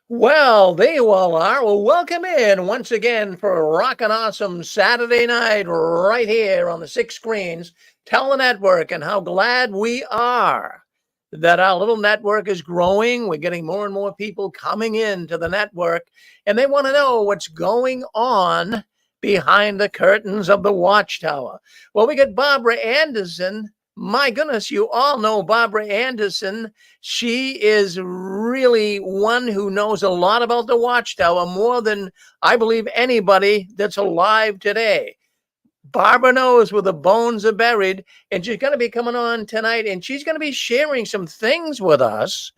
Well, there you all are. Well, welcome in once again for a rockin' awesome Saturday night right here on the six screens, Tell Network, and how glad we are that our little network is growing. We're getting more and more people coming into the network, and they want to know what's going on behind the curtains of the Watchtower. Well, we got Barbara Anderson. My goodness, you all know Barbara Anderson. She is really one who knows a lot about the Watchtower, more than I believe anybody that's alive today. Barbara knows where the bones are buried, and she's going to be coming on tonight, and she's going to be sharing some things with us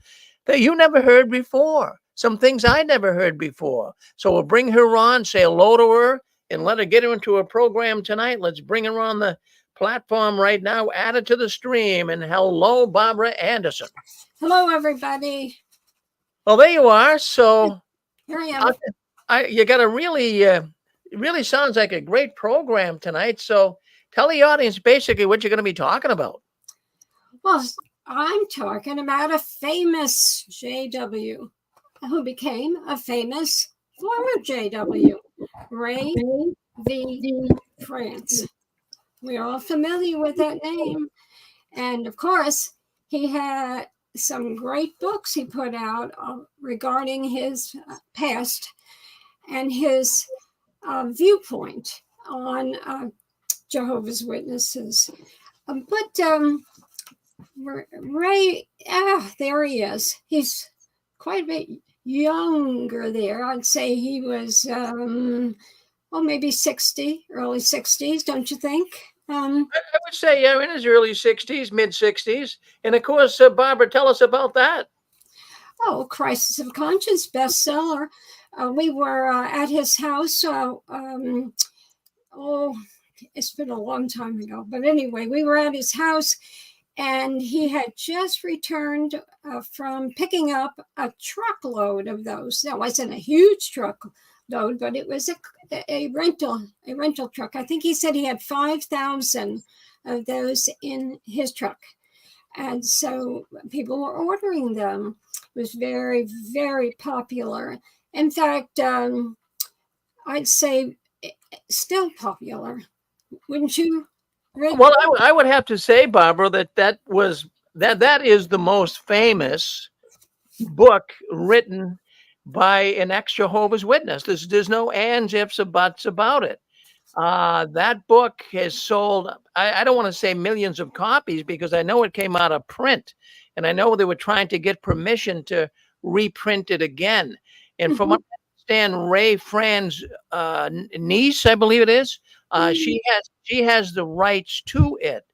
that you never heard before, some things I never heard before. So we'll bring her on, say hello to her, and let her get into a program tonight. Let's bring her on the platform right now, add it to the stream, and hello, Barbara Anderson. Hello, everybody. Well, there you are. So Here I am. you got a really, it really sounds like a great program tonight. So tell the audience basically what you're going to be talking about. Well, I'm talking about a famous JW who became a famous former JW, Ray V. Franz. We're all familiar with that name. And of course, he had some great books he put out regarding his past and his viewpoint on Jehovah's Witnesses. Ray, there he is. He's quite a bit younger there. I'd say he was, maybe 60, early 60s, don't you think? I would say, yeah, in his early 60s, mid 60s. And of course, Barbara, tell us about that. Oh, Crisis of Conscience bestseller. We were at his house. It's been a long time ago. But anyway, we were at his house, and he had just returned from picking up a truckload of those. That wasn't a huge truckload, but it was a rental truck. I think he said he had 5,000 of those in his truck. And so people were ordering them. It was very, very popular. In fact, I'd say still popular. Wouldn't you, Rick? Well, I would have to say, Barbara, that is the most famous book written by an ex-Jehovah's Witness. There's no ands, ifs, or buts about it. That book has sold, I don't want to say millions of copies, because I know it came out of print, and I know they were trying to get permission to reprint it again. And from what I understand, Ray Fran's niece, I believe it is, she has the rights to it.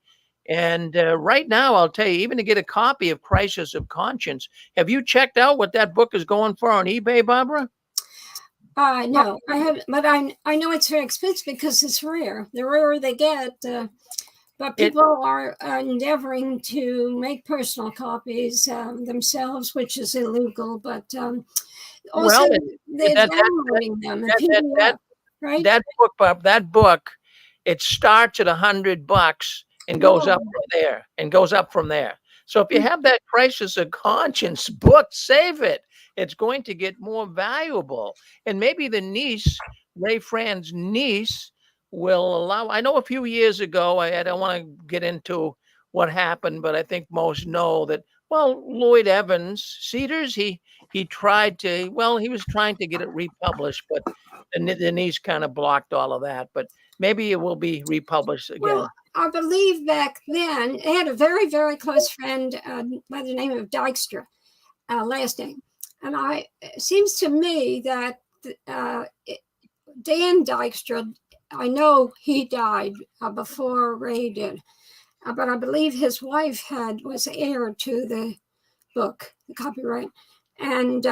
And right now, I'll tell you, even to get a copy of Crisis of Conscience, have you checked out what that book is going for on eBay, Barbara? No, I haven't, but I know it's very expensive because it's rare. The rarer they get, but people are endeavoring to make personal copies themselves, which is illegal. But also they're downloading them. Right? That book, it starts at $100 and goes up from there. So if you have that Crisis of Conscience book, save it. It's going to get more valuable. And maybe the niece, Ray Fran's niece, will allow. I know a few years ago, I don't want to get into what happened, but I think most know that, well, Lloyd Evans, Cedars, he tried to, he was trying to get it republished, but the niece kind of blocked all of that. But maybe it will be republished again. Well, I believe back then, I had a very, very close friend by the name of Dykstra, last name. And it seems to me that Dan Dykstra, I know he died before Ray did, but I believe his wife was heir to the book, the copyright. And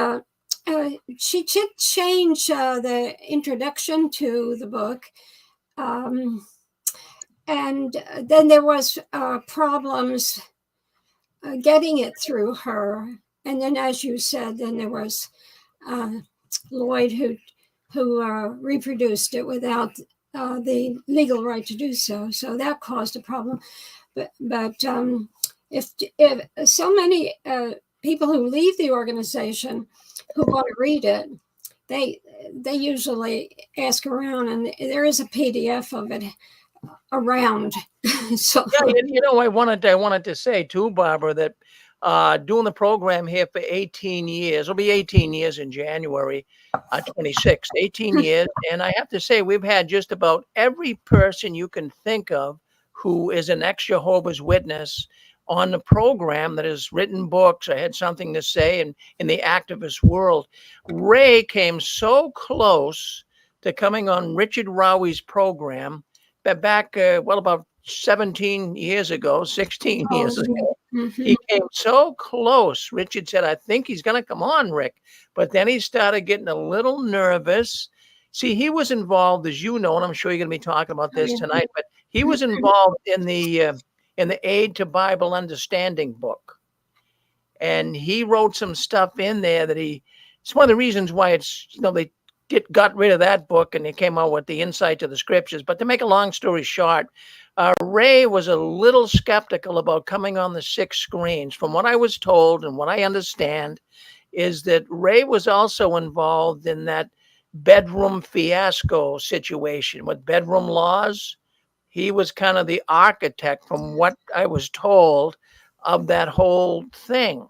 she did change the introduction to the book. And then there was problems getting it through her. And then, as you said, then there was Lloyd who reproduced it without the legal right to do so. So that caused a problem. But if so many people who leave the organization who want to read it, they usually ask around, and there is a PDF of it around. So Yeah, I wanted to say too, Barbara, that doing the program here for 18 years, it'll be 18 years in January 26th, 18 years. And I have to say, we've had just about every person you can think of who is an ex-Jehovah's Witness on the program that has written books or had something to say in the activist world. Ray came so close to coming on Richard Rowie's program back, about 17 years ago, 16 years ago. He came so close. Richard said, I think he's going to come on, Rick. But then he started getting a little nervous. See, he was involved, as you know, and I'm sure you're going to be talking about this tonight, but he was involved in the Aid to Bible Understanding book. And he wrote some stuff in there that it's one of the reasons why it's, they got rid of that book and they came out with the Insight to the Scriptures. But to make a long story short, Ray was a little skeptical about coming on the 6 screens. From what I was told and what I understand is that Ray was also involved in that bedroom fiasco situation with bedroom laws. He was kind of the architect, from what I was told, of that whole thing.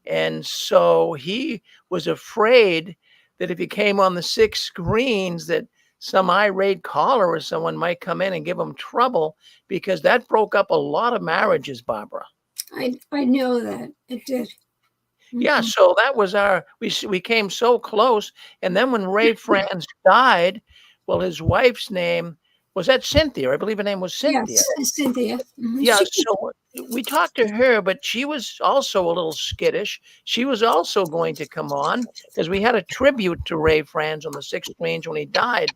And so he was afraid that if he came on the 6 screens, that some irate caller or someone might come in and give him trouble, because that broke up a lot of marriages, Barbara. I know that it did. Yeah, so that was we came so close. And then when Ray Franz died, well, his wife's name was that Cynthia. I believe her name was Cynthia. Yes, Cynthia. Yeah, so we talked to her, but she was also a little skittish. She was also going to come on because we had a tribute to Ray Franz on the 6 screens when he died.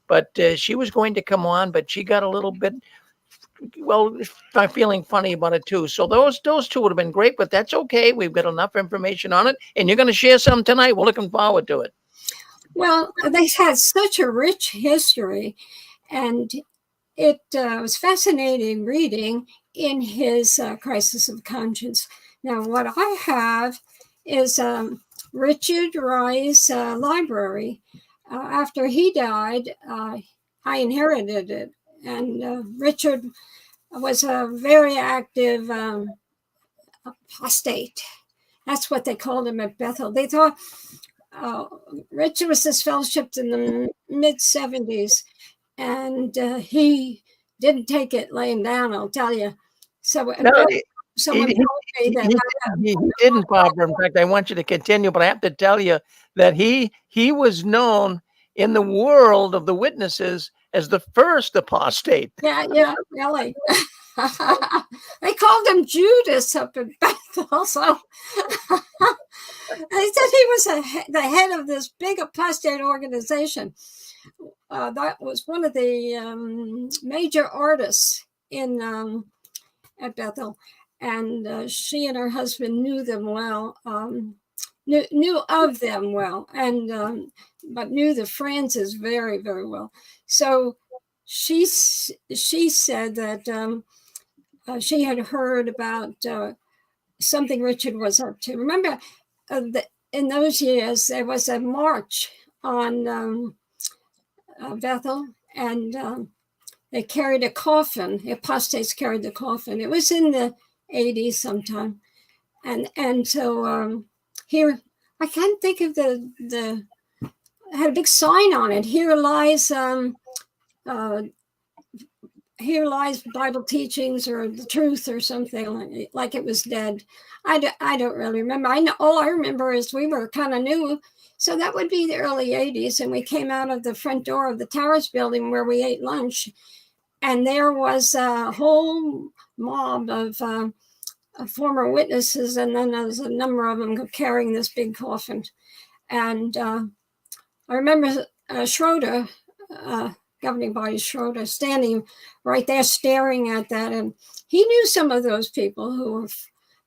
But she was going to come on, but she got a little bit, I'm feeling funny about it too. So those 2 would have been great, but that's okay. We've got enough information on it, and you're going to share some tonight. We're looking forward to it. Well, they had such a rich history, and it was fascinating reading in his Crisis of Conscience. Now, what I have is Richard Rye's library. After he died, I inherited it, and Richard was a very active apostate. That's what they called him at Bethel. They thought Richard was disfellowshipped in the mid-70s, and he didn't take it laying down, I'll tell you. So someone told me that he didn't, Barbara. In fact, I want you to continue, but I have to tell you that he was known in the world of the witnesses as the first apostate. Yeah, really. They called him Judas up in Bethel. So they said he was the head of this big apostate organization. That was one of the major artists in at Bethel, and she and her husband knew them well, knew of them well, and but knew the Franzes very, very well. So she said that she had heard about something Richard was up to. Remember, in those years there was a march on Bethel, and they carried a coffin. The apostates carried the coffin. It was in the 80s sometime, and so here I can't think of the had a big sign on it. Here lies Bible teachings or the truth or something, like it was dead. I don't really remember. I know all I remember is we were kind of new. So that would be the early 80s. And we came out of the front door of the Towers building where we ate lunch. And there was a whole mob of former witnesses. And then there was a number of them carrying this big coffin. And I remember Schroeder, governing body Schroeder, standing right there staring at that. And he knew some of those people who were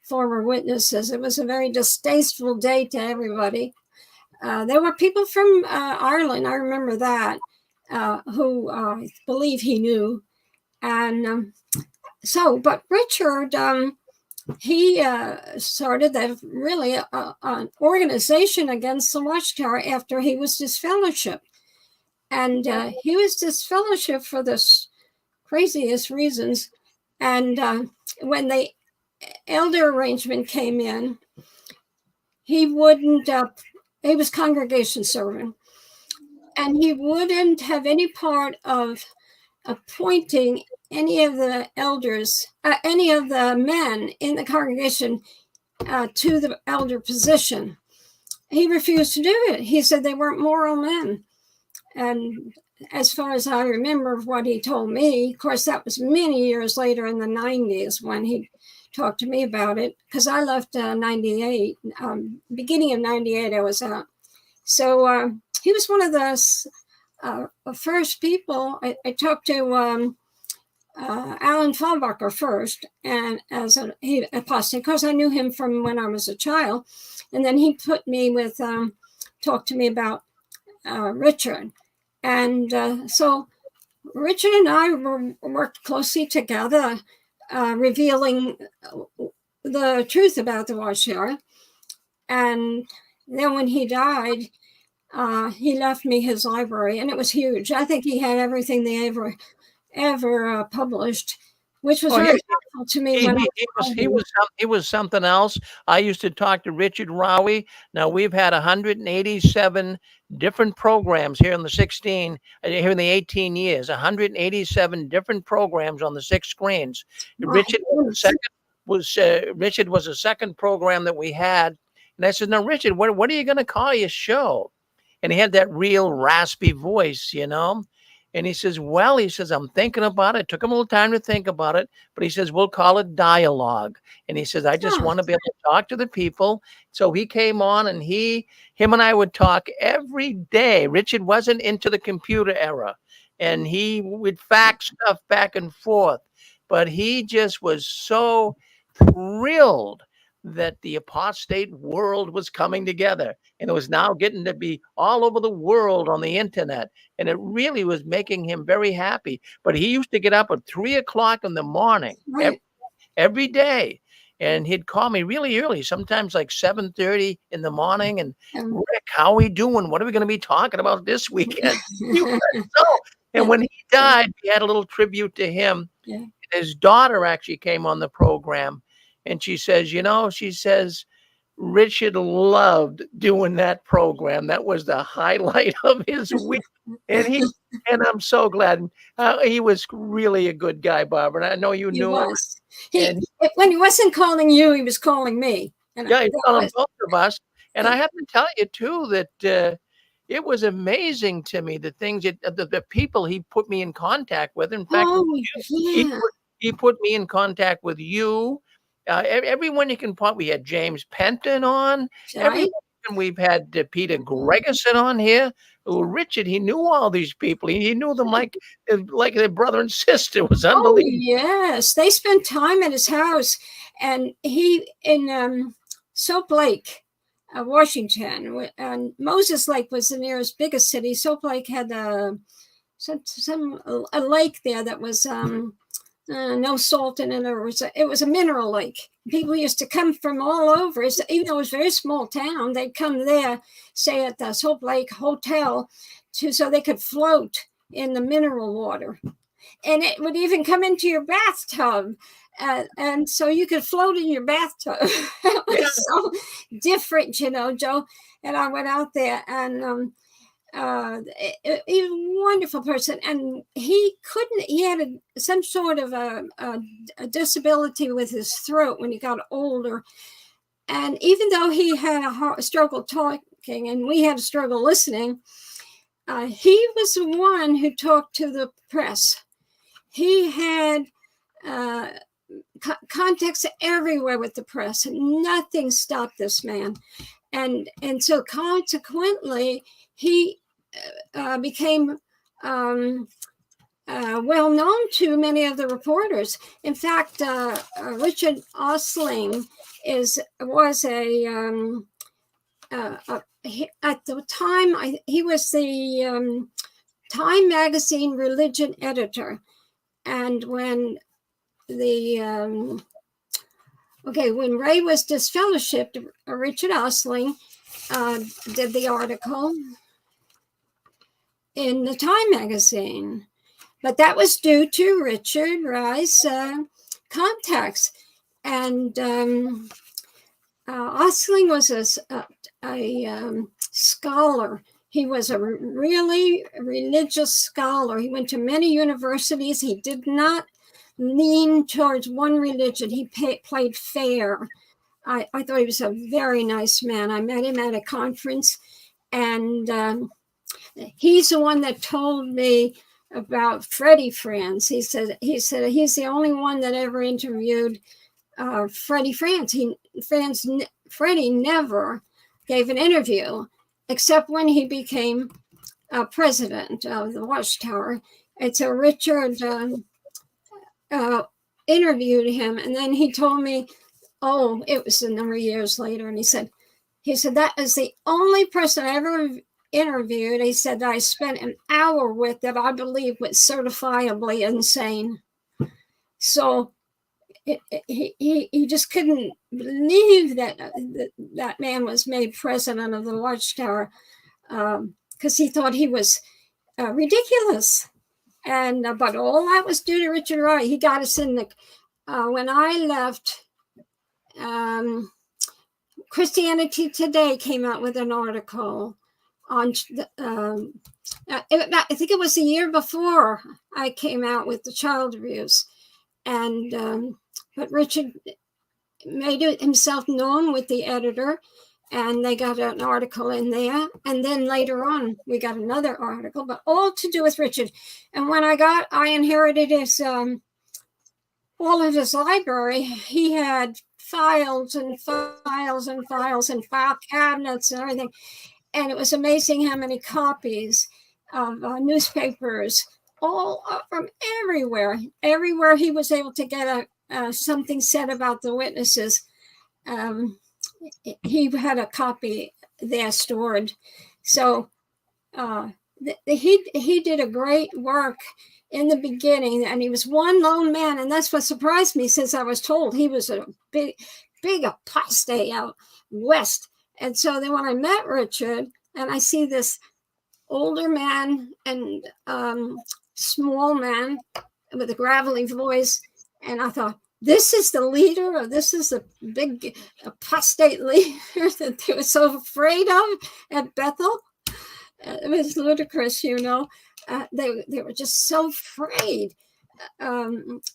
former witnesses. It was a very distasteful day to everybody. There were people from Ireland, I remember that, who I believe he knew. And but Richard he started an organization against the Watchtower after he was disfellowshipped. And he was disfellowshipped for the craziest reasons. And when the elder arrangement came in, he wouldn't, he was congregation servant, and he wouldn't have any part of appointing any of the elders, any of the men in the congregation to the elder position. He refused to do it. He said they weren't moral men. And as far as I remember what he told me, of course, that was many years later in the 90s when he talked to me about it, because I left 98, beginning of 98, I was out. So he was one of the first people. I talked to Alan Fallbacher first, and as he apostate, because I knew him from when I was a child. And then he put me with, talked to me about Richard. And so Richard and I worked closely together, revealing the truth about the Watchtower. And then when he died, he left me his library, and it was huge. I think he had everything they ever published, which was very helpful to me. He was something else. I used to talk to Richard Rowie. Now we've had 187 different programs here in the 18 years. 187 different programs on the 6 screens. Richard was the second program that we had, and I said, "Now, Richard, what are you going to call your show?" And he had that real raspy voice, you know. And he says, "Well," he says, "I'm thinking about it." It took him a little time to think about it, but he says, "We'll call it dialogue." And he says, "I just want to be able to talk to the people." So he came on, and him and I would talk every day. Richard wasn't into the computer era, and he would fax stuff back and forth, but he just was so thrilled that the apostate world was coming together, and it was now getting to be all over the world on the internet. And it really was making him very happy. But he used to get up at 3:00 in the morning every day. And he'd call me really early, sometimes like 7:30 in the morning. And Rick, how are we doing? What are we going to be talking about this weekend? And when he died, we had a little tribute to him. Yeah. His daughter actually came on the program, and she says, Richard loved doing that program. That was the highlight of his week. And I'm so glad. He was really a good guy, Barbara. And I know you knew him. When he wasn't calling you, he was calling me. He was calling both of us. And I have to tell you, too, that it was amazing to me, the things the people he put me in contact with. In fact, he put me in contact with you. Everyone you can point. We had James Penton on. Everyone. We've had Peter Gregerson on here. Richard, he knew all these people. He knew them like their brother and sister. It was unbelievable. Yes, they spent time at his house, and he in Soap Lake, Washington, and Moses Lake was the nearest biggest city. Soap Lake had a lake there that was no salt in it. It was a mineral lake. People used to come from all over. Even though it was a very small town, they'd come there, stay at the Salt Lake Hotel, so they could float in the mineral water. And it would even come into your bathtub. And so you could float in your bathtub. It was so different, Joe. And I went out there, and a wonderful person, and he had some sort of a disability with his throat when he got older, and even though he had a struggle talking and we had a struggle listening, he was the one who talked to the press. He had contacts everywhere with the press, and nothing stopped this man, and so consequently he became well known to many of the reporters. In fact, Richard Osling was at the time he was the Time magazine religion editor, and when the Okay, when Ray was disfellowshipped, Richard Ostling did the article in the Time magazine. But that was due to Richard Rye's contacts. And Ostling was a scholar. He was a really religious scholar. He went to many universities. He did not lean towards one religion. He played fair. I thought he was a very nice man. I met him at a conference, and he's the one that told me about Franz. He said he's the only one that ever interviewed Franz. Freddie never gave an interview except when he became president of the Watchtower. And so Richard interviewed him, and then he told me, oh, it was a number of years later, and he said that is the only person I ever interviewed. He said that I spent an hour with that I believe was certifiably insane. So he just couldn't believe that man was made president of the Watchtower, because he thought he was ridiculous. And but all that was due to Richard Rye. He got us in the when I left. Christianity Today came out with an article on I think it was the year before I came out with the child abuse, and but Richard made it himself known with the editor, and they got an article in there, and then later on we got another article, but all to do with Richard. And when I inherited his all of his library. He had files and files and files and file cabinets and everything. And it was amazing how many copies of newspapers, all from everywhere. Everywhere he was able to get something said about the witnesses, he had a copy there stored. So he did a great work in the beginning, and he was one lone man, and that's what surprised me, since I was told he was a big apostate out west. And so then when I met Richard, and I see this older man and small man with a gravelly voice, and I thought, this is the leader, or this is the big apostate leader that they were so afraid of at Bethel. It was ludicrous, you know. They were just so afraid,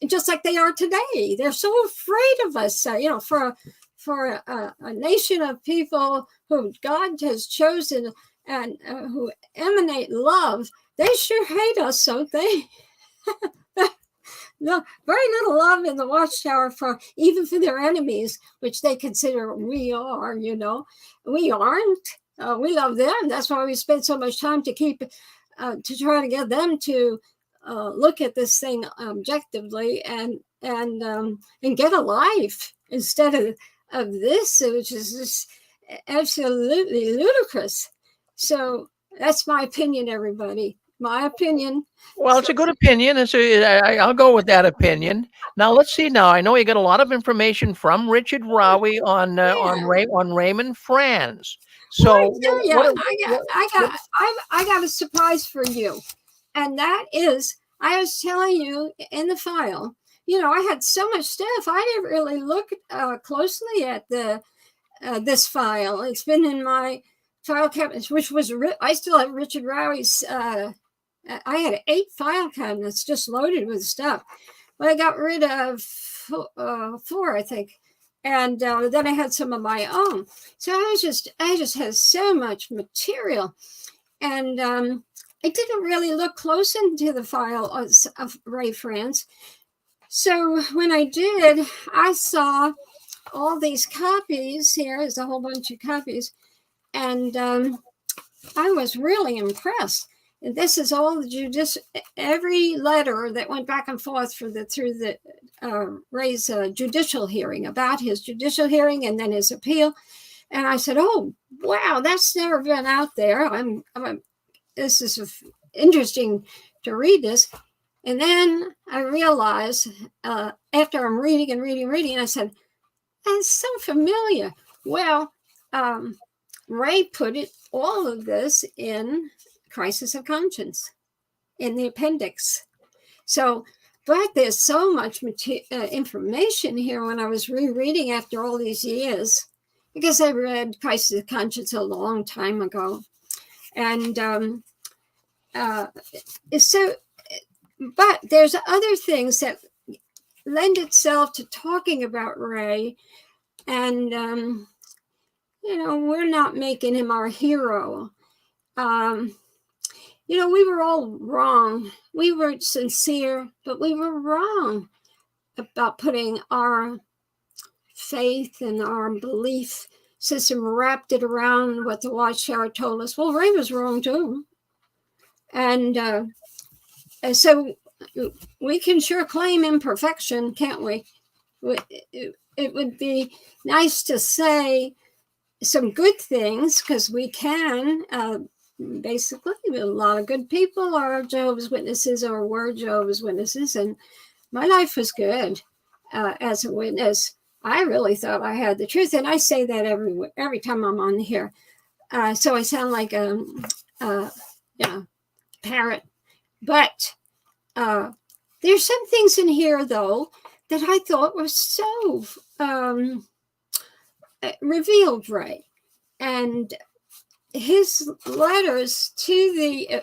just like they are today. They're so afraid of us, you know, for a nation of people who God has chosen and who emanate love. They sure hate us, don't they? No, very little love in the Watchtower even for their enemies, which they consider we are. You know, we aren't. We love them. That's why we spend so much time to try to get them to look at this thing objectively and get a life instead of this, which is just absolutely ludicrous. So that's my opinion, everybody. My opinion. Well, it's a good opinion. I'll go with that opinion. Now let's see. Now I know you got a lot of information from Richard Rowie on Raymond Franz. So well, I got a surprise for you, and that is, I was telling you in the file. You know, I had so much stuff. I didn't really look closely at this file. It's been in my file cabinets, which was I still have Richard Rowie's. I had 8 file cabinets just loaded with stuff. But I got rid of 4, I think. And then I had some of my own. So I just had so much material. And I didn't really look close into the file of Ray Franz. So when I did, I saw all these copies. Here is a whole bunch of copies. And I was really impressed. And this is all every letter that went back and forth through the Ray's judicial hearing, about his judicial hearing and then his appeal. And I said, "Oh, wow, that's never been out there. This is interesting to read this." And then I realized after I'm reading, I said, And it's so familiar. Well, Ray put all of this in Crisis of Conscience, in the appendix. So, but there's so much information here when I was rereading after all these years, because I read Crisis of Conscience a long time ago. And so, but there's other things that lend itself to talking about Ray. And, we're not making him our hero. We were all wrong. We were sincere, but we were wrong about putting our faith and our belief system, wrapped it around what the Watchtower told us. Well, Ray was wrong too. And so we can sure claim imperfection, can't we? It would be nice to say some good things, because we can. Basically, a lot of good people are Jehovah's Witnesses or were Jehovah's Witnesses, and my life was good as a witness. I really thought I had the truth, and I say that every time I'm on here. So I sound like a parrot. But there's some things in here, though, that I thought were so revealed Ray. And his letters to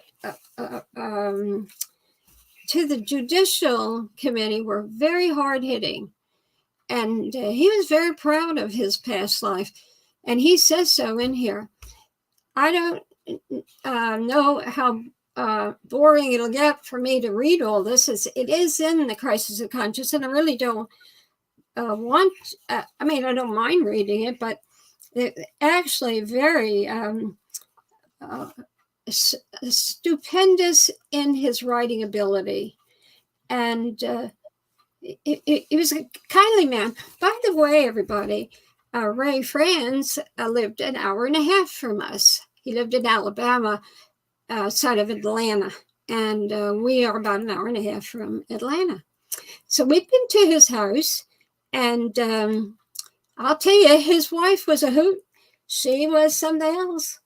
the Judicial Committee were very hard-hitting. And he was very proud of his past life. And he says so in here. I don't know how boring it'll get for me to read all this. It is in the Crisis of Conscience, and I really don't I don't mind reading it, but it's actually very stupendous in his writing ability. And he was a kindly man. By the way, everybody, Franz lived an hour and a half from us. He lived in Alabama, outside of Atlanta, and we are about an hour and a half from Atlanta. So we've been to his house, and I'll tell you, his wife was a hoot. She was something else.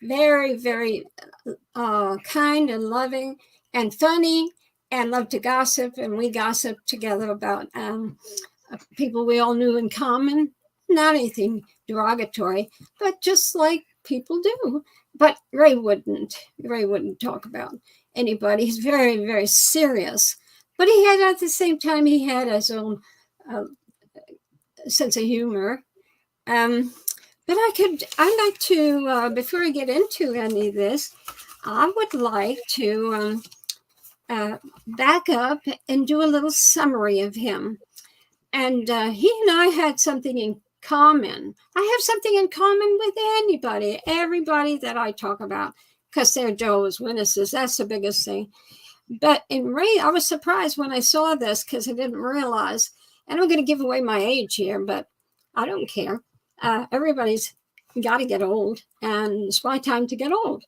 Very, very kind and loving and funny, and loved to gossip. And we gossiped together about people we all knew in common. Not anything derogatory, but just like people do. But Ray wouldn't talk about anybody. He's very, very serious. But he had, at the same time, he had his own sense of humor. But I'd like to, before I get into any of this, I would like to back up and do a little summary of him. And he and I had something in common. I have something in common with everybody that I talk about, because they're Jehovah's Witnesses. That's the biggest thing. But in Ray, I was surprised when I saw this, because I didn't realize, and I'm going to give away my age here, but I don't care. Everybody's got to get old, and it's my time to get old.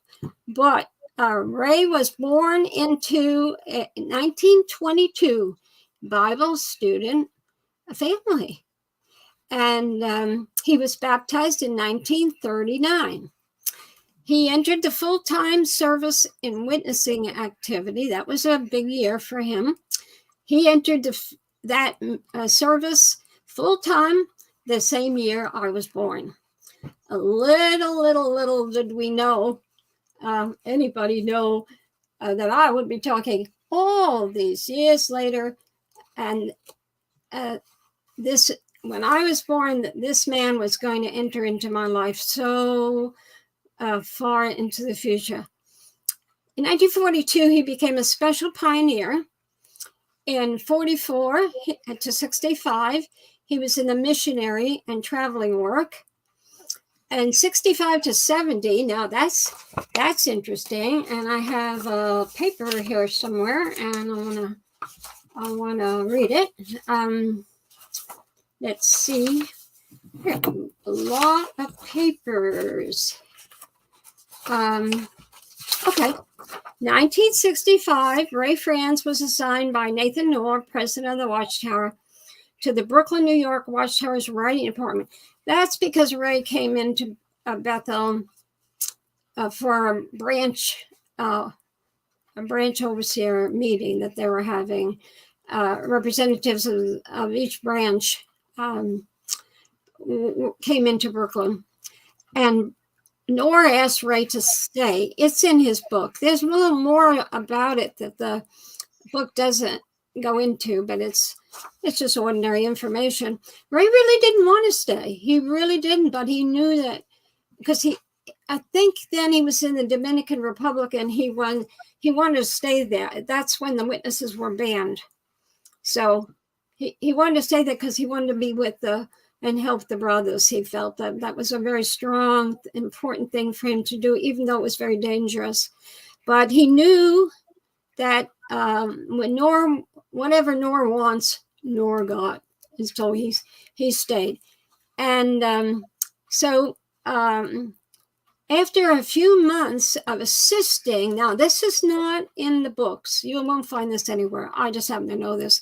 But Ray was born into a 1922 Bible student family, and he was baptized in 1939. He entered the full-time service in witnessing activity. That was a big year for him. He entered that service full-time the same year I was born. A little did we know, anybody know, that I would be talking all these years later. And when I was born, this man was going to enter into my life so far into the future. In 1942, he became a special pioneer. In 44 to 65, he was in the missionary and traveling work. And 65 to 70, now that's interesting. And I have a paper here somewhere, and I wanna read it. Let's see. Here, a lot of papers. Okay. 1965, Ray Franz was assigned by Nathan Knorr, president of the Watchtower, to the Brooklyn, New York Watchtower's writing department. That's because Ray came into Bethel for a branch overseer meeting that they were having. Representatives of each branch came into Brooklyn, and Nora asked Ray to stay. It's in his book. There's a little more about it that the book doesn't go into, but it's just ordinary information. Ray really didn't want to stay. He really didn't, but he knew that because I think then he was in the Dominican Republic and he wanted to stay there. That's when the witnesses were banned. So he wanted to stay there because he wanted to be with and help the brothers. He felt that was a very strong, important thing for him to do, even though it was very dangerous. But he knew that when whatever Nora wants, Nora got. And so he stayed. And so after a few months of assisting, now this is not in the books. You won't find this anywhere. I just happen to know this.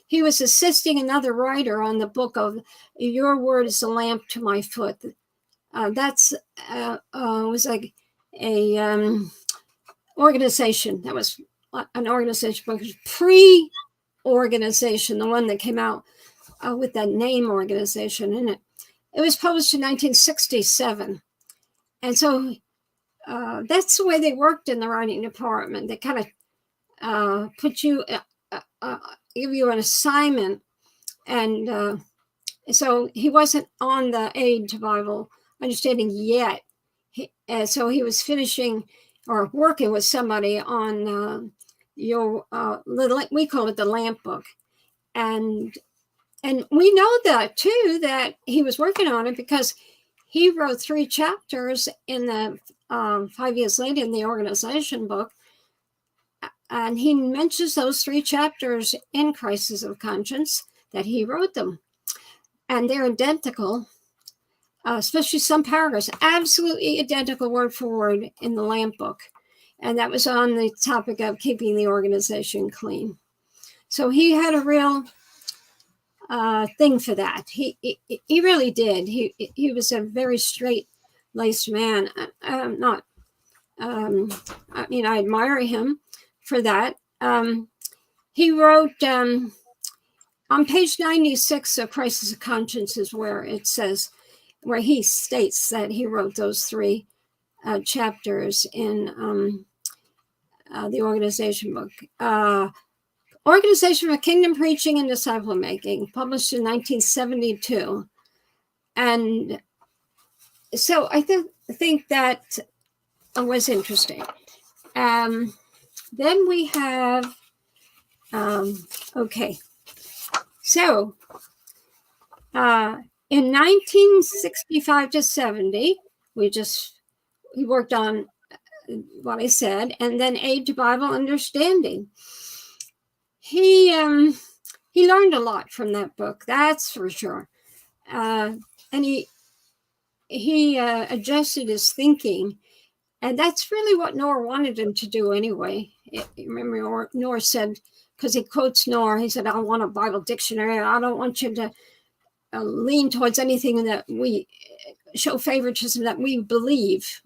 He was assisting another writer on the book of Your Word is a Lamp to My Foot. That's was like a organization. That was an organization, but it was pre-organization, the one that came out with that name organization in it. It was published in 1967. And so that's the way they worked in the writing department. They kind of put you, give you an assignment. And so he wasn't on the Aid to Bible Understanding yet. So he was finishing or working with somebody on we call it the Lamp Book. And we know that too, that he was working on it because he wrote 3 chapters in the 5 years later in the organization book. And he mentions those 3 chapters in Crisis of Conscience, that he wrote them. And they're identical, especially some paragraphs, absolutely identical word for word in the Lamp Book. And that was on the topic of keeping the organization clean. So he had a real thing for that. He really did. He was a very straight-laced man. I admire him for that. He wrote on page 96 of Crisis of Conscience is where it says, where he states that he wrote those 3 chapters in the organization book. Organization for Kingdom Preaching and Disciple Making, published in 1972. And so I think that was interesting. Then we have, okay. So in 1965 to 70, he worked on what I said, and then Aid to Bible Understanding. He learned a lot from that book, that's for sure. And he adjusted his thinking, and that's really what Nora wanted him to do anyway. Remember, Nora said, because he quotes Nora, he said, "I want a Bible dictionary. I don't want you to lean towards anything that we show favoritism that we believe.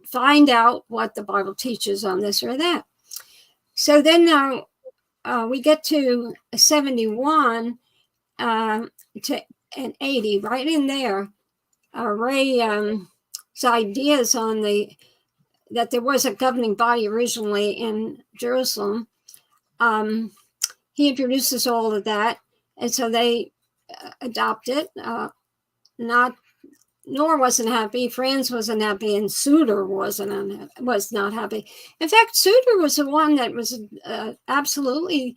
Find out what the Bible teaches on this or that." So then now we get to 71 to 80, right in there. Ray's ideas on that there was a governing body originally in Jerusalem. He introduces all of that, and so they adopt it. Nor wasn't happy, Franz wasn't happy, and Suter was not happy. In fact, Suter was the one that was absolutely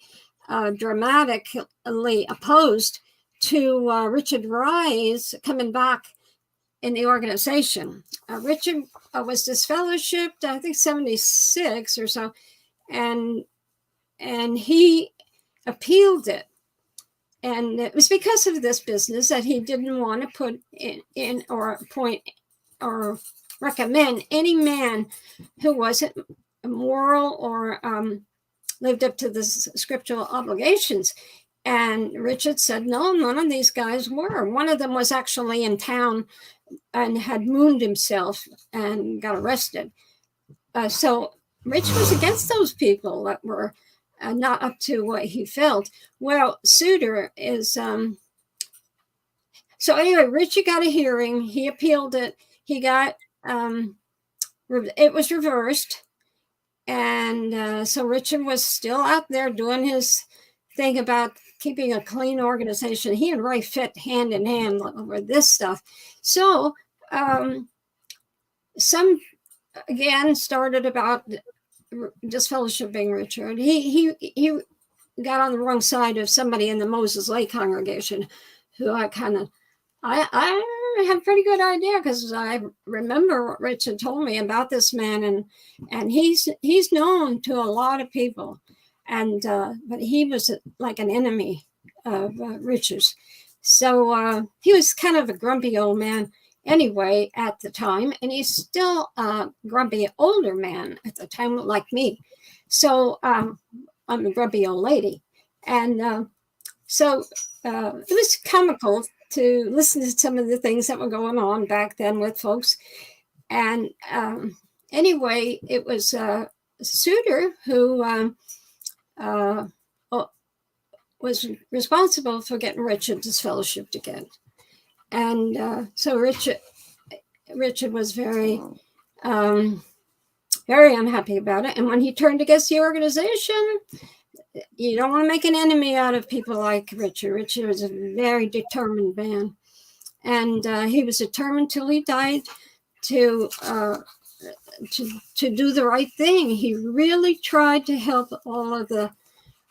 dramatically opposed to Richard Rise coming back in the organization. Richard was disfellowshipped, I think 76 or so, and he appealed it. And it was because of this business that he didn't want to put in or appoint or recommend any man who wasn't moral or lived up to the scriptural obligations. And Richard said, no, none of these guys were. One of them was actually in town and had mooned himself and got arrested. So Rich was against those people that were not up to what he felt. Well, Suter is... so anyway, Richard got a hearing. He appealed it. He got... it was reversed. And so Richard was still out there doing his thing about keeping a clean organization. He and Ray fit hand in hand over this stuff. So some, again, started about disfellowshipping Richard. He got on the wrong side of somebody in the Moses Lake congregation who I have a pretty good idea, because I remember what Richard told me about this man, and he's known to a lot of people, and but he was like an enemy of Richard's. So he was kind of a grumpy old man anyway at the time, and he's still a grumpy older man at the time, like me. So I'm a grumpy old lady, and so it was comical to listen to some of the things that were going on back then with folks. And anyway, it was Suter who was responsible for getting Richard disfellowshipped again. And so Richard was very, very unhappy about it. And when he turned against the organization, you don't want to make an enemy out of people like Richard. Richard was a very determined man. And he was determined till he died to do the right thing. He really tried to help all of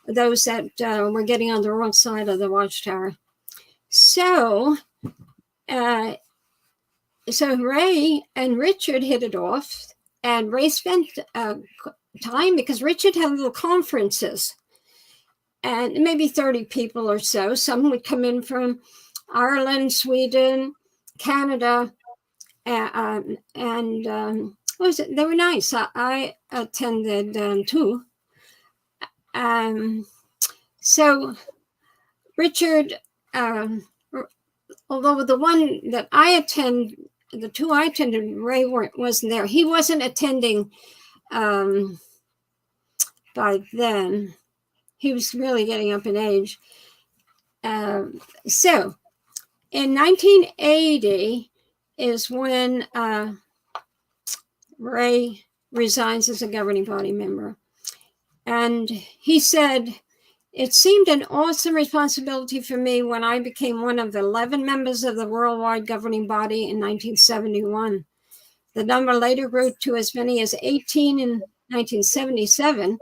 those that were getting on the wrong side of the Watchtower. So Ray and Richard hit it off, and Ray spent time, because Richard had little conferences, and maybe 30 people or so. Some would come in from Ireland, Sweden, Canada, and what was it? They were nice. I attended too. So Richard, although the one that the two I attended, Ray wasn't there. He wasn't attending by then. He was really getting up in age. So in 1980 is when Ray resigns as a governing body member. And he said, "It seemed an awesome responsibility for me when I became one of the 11 members of the worldwide governing body in 1971. The number later grew to as many as 18 in 1977,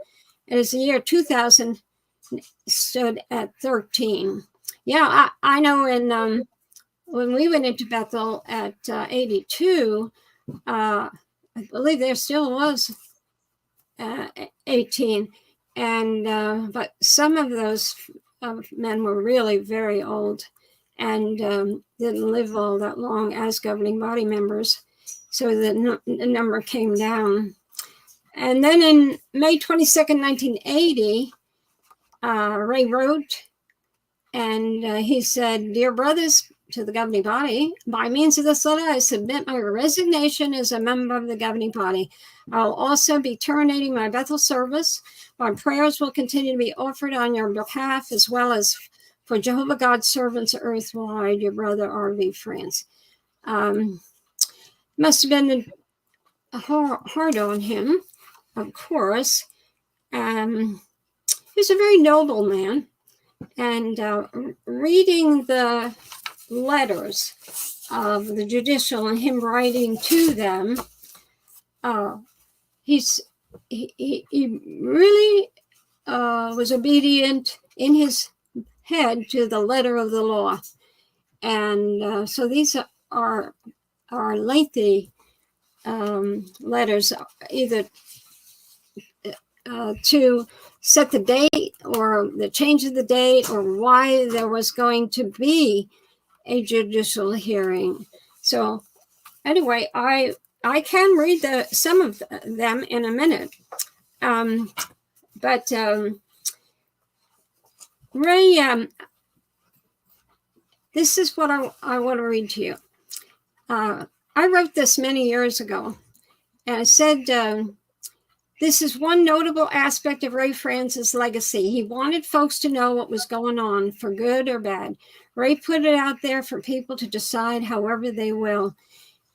and as the year 2000 stood at 13. Yeah, I know when we went into Bethel at 82, I believe there still was 18. And but some of those men were really very old and didn't live all that long as governing body members. So the number came down. And then in May 22nd, 1980, Ray wrote, and he said, "Dear brothers, to the governing body, by means of this letter, I submit my resignation as a member of the governing body. I'll also be terminating my Bethel service. My prayers will continue to be offered on your behalf, as well as for Jehovah God's servants earthwide, your brother R.V. Franz." Must have been hard on him, of course. He was a very noble man. And reading the letters of the judicial and him writing to them, he really was obedient in his head to the letter of the law. And so these are lengthy letters, either to set the date or the change of the date or why there was going to be a judicial hearing. So anyway, I can read some of them in a minute. But Ray, this is what I want to read to you. I wrote this many years ago, and I said, this is one notable aspect of Ray Franz's legacy. He wanted folks to know what was going on, for good or bad. Ray put it out there for people to decide however they will.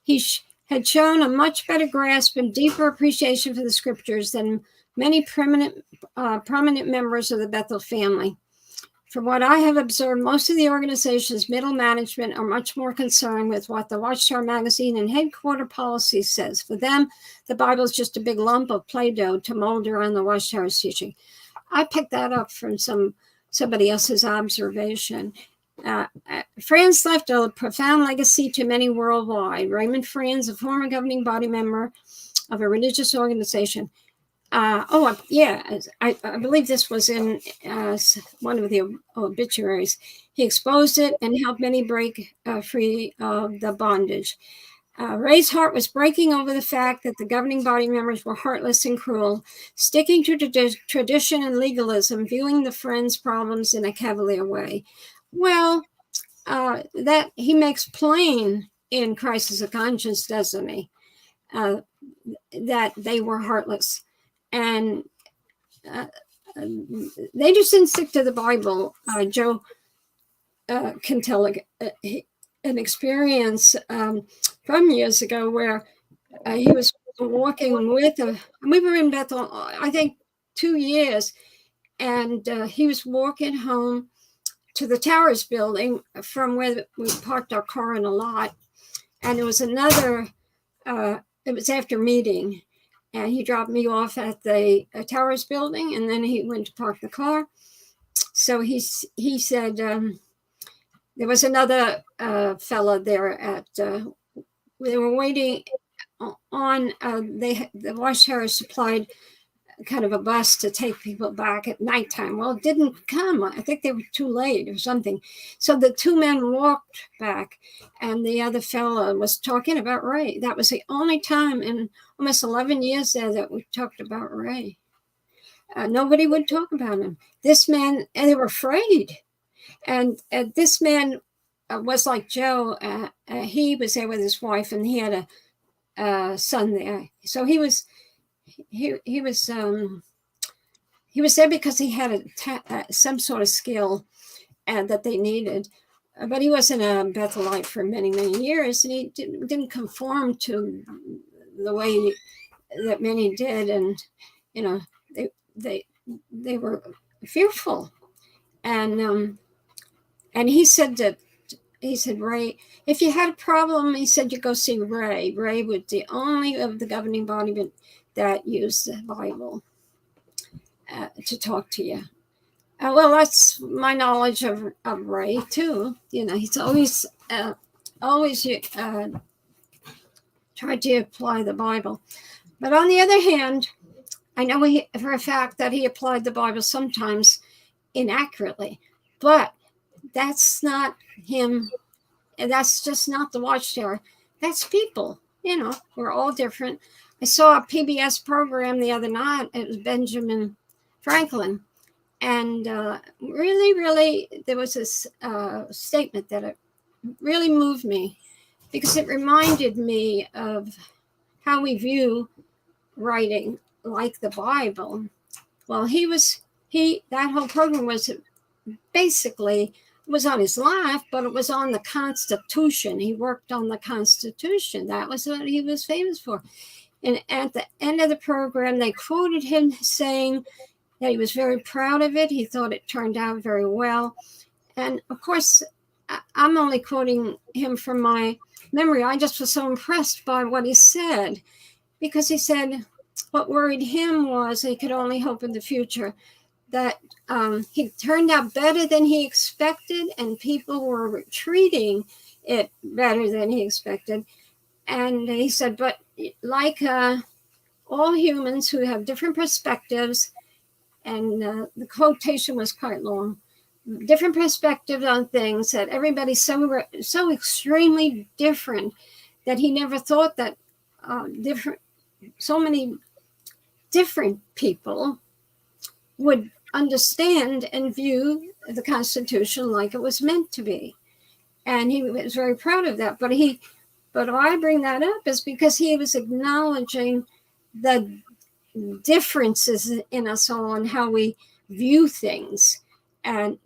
He had shown a much better grasp and deeper appreciation for the scriptures than many prominent members of the Bethel family. From what I have observed, most of the organization's middle management are much more concerned with what the Watchtower magazine and headquarter policy says. For them, the Bible is just a big lump of Play-Doh to mold around the Watchtower's teaching. I picked that up from somebody else's observation. Franz left a profound legacy to many worldwide. Raymond Franz, a former governing body member of a religious organization. I believe this was in one of the obituaries. He exposed it and helped many break free of the bondage. Ray's heart was breaking over the fact that the governing body members were heartless and cruel, sticking to tradition and legalism, viewing the Friends' problems in a cavalier way. Well, that he makes plain in Crisis of Conscience, doesn't he? That they were heartless. And they just didn't stick to the Bible. Joe can tell an experience from years ago where he was walking with we were in Bethel, I think 2 years, and he was walking home to the Towers building from where we parked our car in a lot. And there was another, it was after meeting. And he dropped me off at the Towers building, and then he went to park the car. So he said there was another fella there at. They were waiting on. The Watchtower supplied kind of a bus to take people back at nighttime. Well, it didn't come. I think they were too late or something. So the two men walked back, and the other fella was talking about Ray. That was the only time in almost 11 years there that we talked about Ray. Nobody would talk about him. This man, and they were afraid. And this man was like Joe. He was there with his wife, and he had a son there. So he was there because he had some sort of skill that they needed. But he wasn't a Bethelite for many, many years, and he didn't conform to the way that many did. And, you know, they were fearful. And he said, Ray, if you had a problem, he said, you go see Ray. Ray was the only of the governing body that used the Bible to talk to you. Well, that's my knowledge of Ray too. You know, he's always tried to apply the Bible. But on the other hand, I know for a fact that he applied the Bible sometimes inaccurately. But that's not him. That's just not the Watchtower. That's people. You know, we're all different. I saw a PBS program the other night. It was Benjamin Franklin. And really, there was this statement that it really moved me because it reminded me of how we view writing like the Bible. Well, that whole program was basically was on his life, but it was on the Constitution. He worked on the Constitution. That was what he was famous for. And at the end of the program, they quoted him saying that he was very proud of it. He thought it turned out very well. And of course, I'm only quoting him from my memory. I just was so impressed by what he said, because he said what worried him was he could only hope in the future that he turned out better than he expected, and people were treating it better than he expected. And he said, but like all humans who have different perspectives, and the quotation was quite long, different perspectives on things, that everybody's so extremely different that he never thought that so many different people would understand and view the Constitution like it was meant to be. And he was very proud of that. But why I bring that up is because he was acknowledging the differences in us all and how we view things. And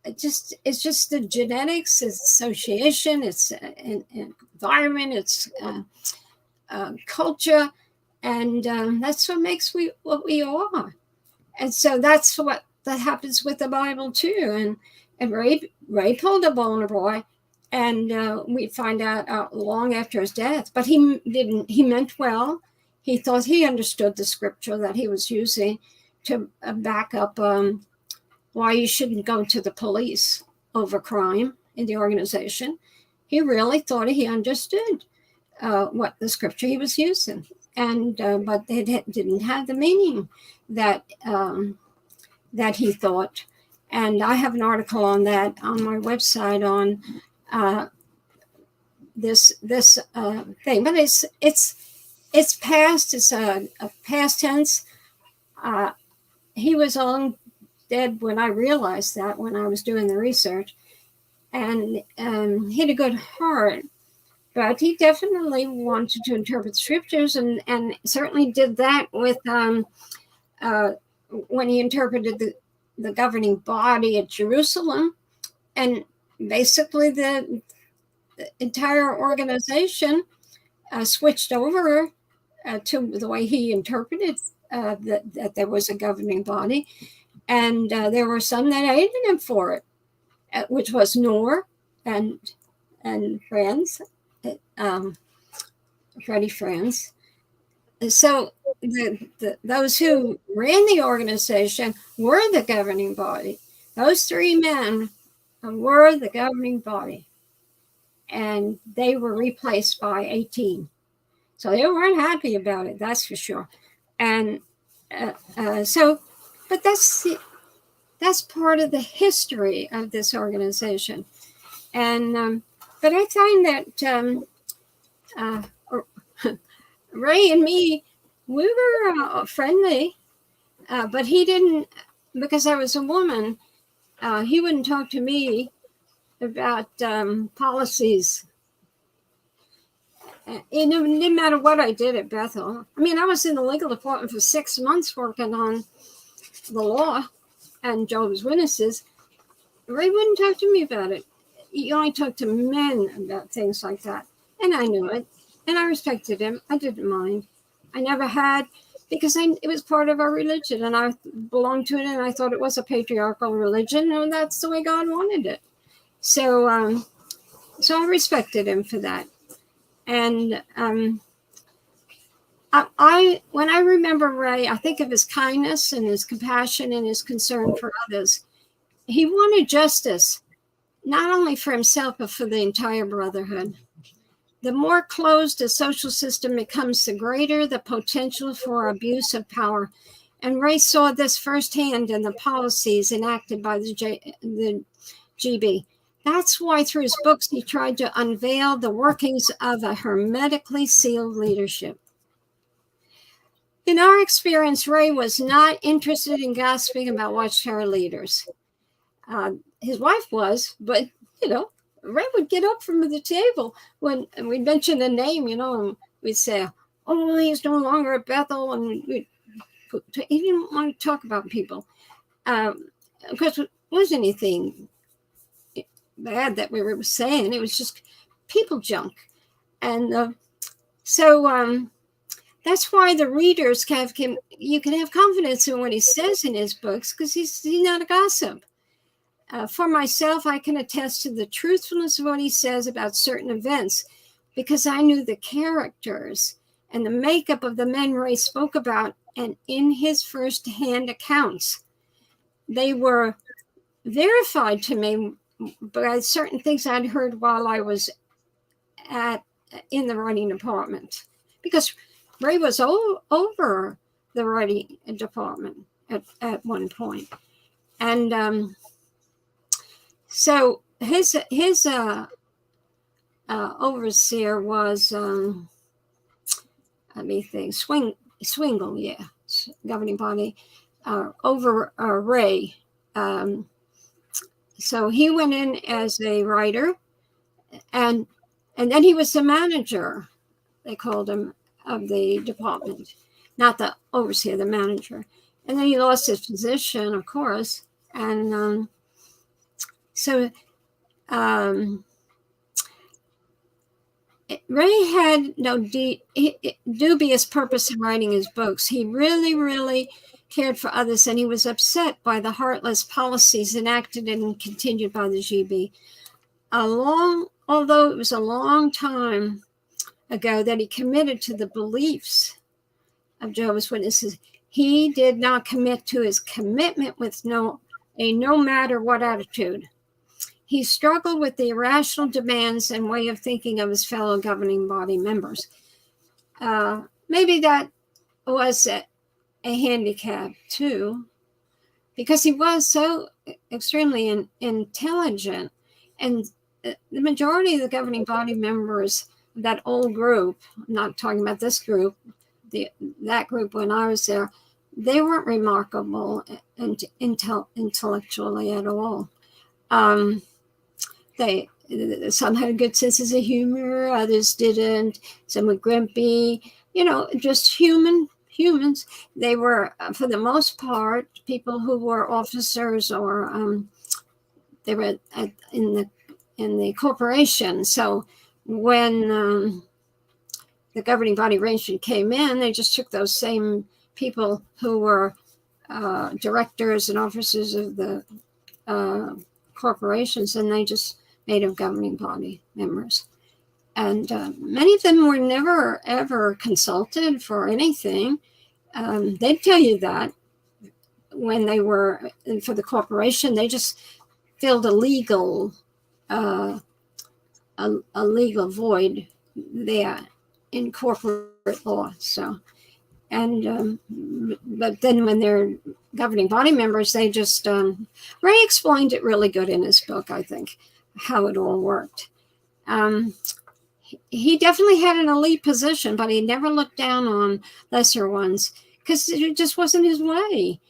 it's just the genetics, it's association, it's environment, it's culture, and that's what makes what we are. And so that's what that happens with the Bible too. And Ray pulled a boner boy, and we find out long after his death. But he didn't. He meant well. He thought he understood the scripture that he was using to back up why you shouldn't go to the police over crime in the organization. He really thought he understood what the scripture he was using, and but it didn't have the meaning that that he thought. And I have an article on that on my website on this thing, but it's past. It's a past tense. He was long dead when I realized that, when I was doing the research, and he had a good heart, but he definitely wanted to interpret scriptures, and certainly did that with when he interpreted the governing body at Jerusalem, and basically the entire organization switched over to the way he interpreted that there was a governing body. And there were some that hated him for it, which was Noor and Franz, Freddie Franz. So those who ran the organization were the governing body. Those three men were the governing body, and they were replaced by 18. So they weren't happy about it, that's for sure. And but that's part of the history of this organization. And but I find that Ray and me, we were friendly, but he didn't, because I was a woman. He wouldn't talk to me about policies. It didn't matter what I did at Bethel. I mean, I was in the legal department for 6 months working on the law and Jehovah's Witnesses. Ray wouldn't talk to me about it. He only talked to men about things like that. And I knew it. And I respected him. I didn't mind. I never had, because it was part of our religion, and I belonged to it, and I thought it was a patriarchal religion, and that's the way God wanted it. So so I respected him for that. And I when I remember Ray, I think of his kindness and his compassion and his concern for others. He wanted justice, not only for himself, but for the entire brotherhood. The more closed a social system becomes, the greater the potential for abuse of power. And Ray saw this firsthand in the policies enacted by the GB. That's why through his books, he tried to unveil the workings of a hermetically sealed leadership. In our experience, Ray was not interested in gossiping about Watchtower leaders. His wife was, but, Ray would get up from the table when we'd mention a name, and we'd say, oh, he's no longer at Bethel. And he didn't want to talk about people. Because it wasn't anything bad that we were saying. It was just people junk. And so that's why the readers you can have confidence in what he says in his books, because he's not a gossip. For myself, I can attest to the truthfulness of what he says about certain events, because I knew the characters and the makeup of the men Ray spoke about, and in his first-hand accounts, they were verified to me by certain things I'd heard while I was in the writing department, because Ray was over the writing department at one point. And so his overseer was, let me think, Swingle, yeah, governing body, over Ray. So he went in as a writer, and then he was the manager, they called him, of the department, not the overseer, the manager. And then he lost his position, of course. And so Ray had no dubious purpose in writing his books. He really, really cared for others, and he was upset by the heartless policies enacted and continued by the GB. Although it was a long time ago that he committed to the beliefs of Jehovah's Witnesses, he did not commit to his commitment with no matter what attitude. He struggled with the irrational demands and way of thinking of his fellow governing body members. Maybe that was a handicap too, because he was so extremely intelligent, and the majority of the governing body members of that old group, I'm not talking about this group, that group when I was there, they weren't remarkable and intellectually at all. Some had good senses of humor, others didn't. Some were grumpy, just humans. They were, for the most part, people who were officers, or they were in the corporation. So when the governing body arrangement came in, they just took those same people who were directors and officers of the corporations, and they just made them governing body members. And many of them were never, ever consulted for anything. They'd tell you that when they were for the corporation, they just filled a legal void there in corporate law. So, and but then when they're governing body members, they just Ray explained it really good in his book, I think, how it all worked. He definitely had an elite position, but he never looked down on lesser ones because it just wasn't his way.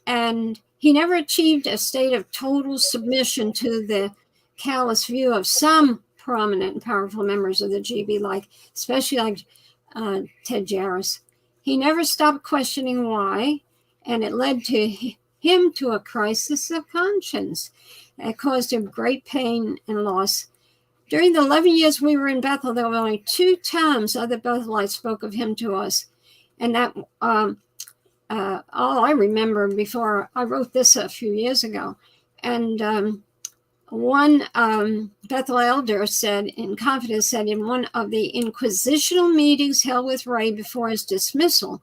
And he never achieved a state of total submission to the callous view of some prominent and powerful members of the GB, especially like Ted Jarris. He never stopped questioning why, and it led him to a crisis of conscience. It caused him great pain and loss. During the 11 years we were in Bethel, there were only 2 times other Bethelites spoke of him to us. And that all I remember before I wrote this a few years ago. And one Bethel elder said, in confidence, in one of the inquisitional meetings held with Ray before his dismissal,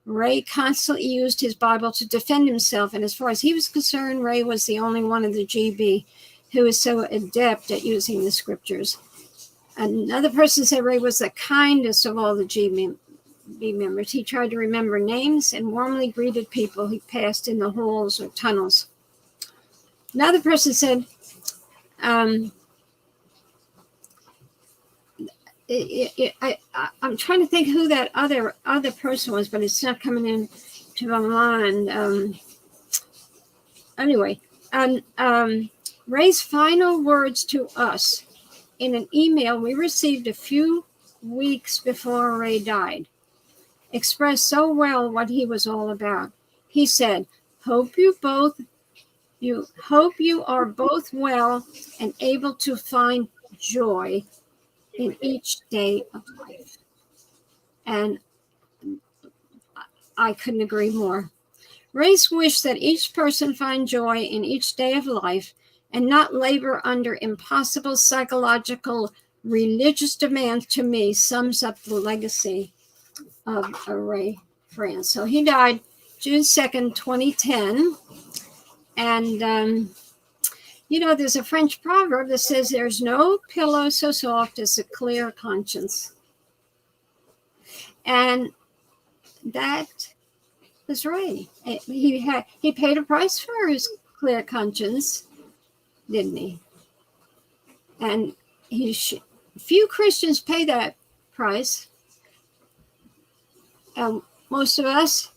Ray constantly used his Bible to defend himself. And as far as he was concerned, Ray was the only one of the GB who was so adept at using the scriptures. Another person said Ray was the kindest of all the GB members. He tried to remember names and warmly greeted people he passed in the halls or tunnels. Another person said, I'm trying to think who that other person was, but it's not coming in to my mind. Anyway, Ray's final words to us in an email we received a few weeks before Ray died expressed so well what he was all about. He said, hope you are both well and able to find joy in each day of life. And I couldn't agree more. Ray's wish that each person find joy in each day of life and not labor under impossible psychological religious demands, to me, sums up the legacy of Ray Franz. So he died June 2nd, 2010. And, there's a French proverb that says there's no pillow so soft as a clear conscience. And that was Ray. He paid a price for his clear conscience, didn't he? And few Christians pay that price. Most of us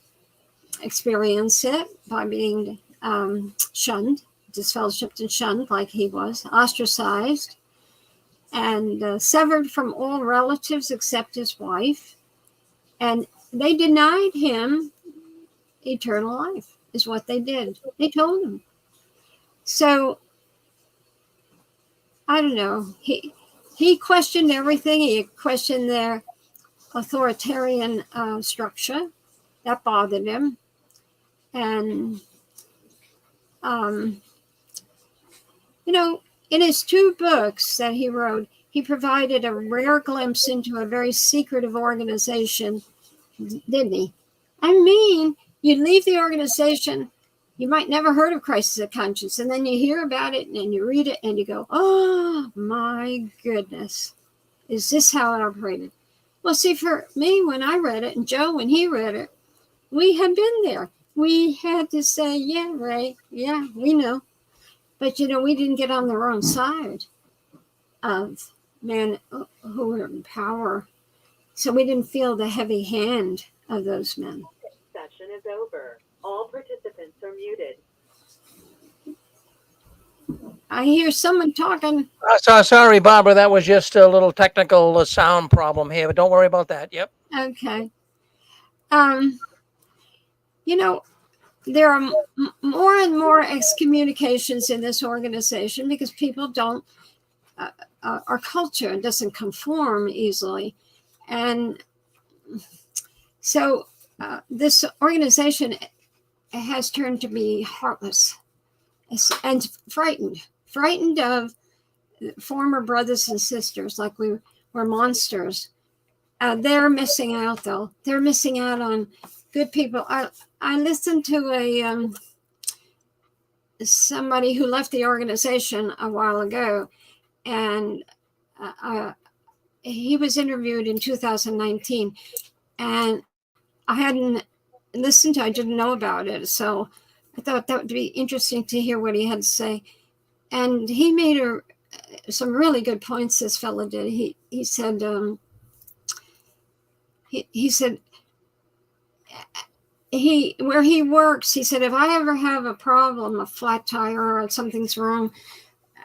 experience it by being shunned disfellowshipped and shunned like he was, ostracized, and severed from all relatives except his wife. And they denied him eternal life, is what they did. They told him. So, I don't know. He questioned everything. He questioned their authoritarian structure. That bothered him. And, in his 2 books that he wrote, he provided a rare glimpse into a very secretive organization, didn't he? I mean, you leave the organization, you might never heard of Crisis of Conscience, and then you hear about it and you read it and you go, oh my goodness, is this how it operated? Well, see, for me, when I read it, and Joe, when he read it, we had been there. We had to say, yeah, Ray, yeah, we know. But, we didn't get on the wrong side of men who were in power. So we didn't feel the heavy hand of those men. Session is over. All participants are muted. I hear someone talking. Sorry, Barbara. That was just a little technical sound problem here, but don't worry about that. Yep. Okay. There are more and more excommunications in this organization because people don't, our culture doesn't conform easily. And so this organization has turned to be heartless and frightened of former brothers and sisters like we were monsters. They're missing out, though. They're missing out on good people. I listened to somebody who left the organization a while ago, and he was interviewed in 2019, and I hadn't listened to, I didn't know about it, so I thought that would be interesting to hear what he had to say. And he made some really good points, this fellow did. He said, he said, where he works, he said, if I ever have a problem, a flat tire or something's wrong,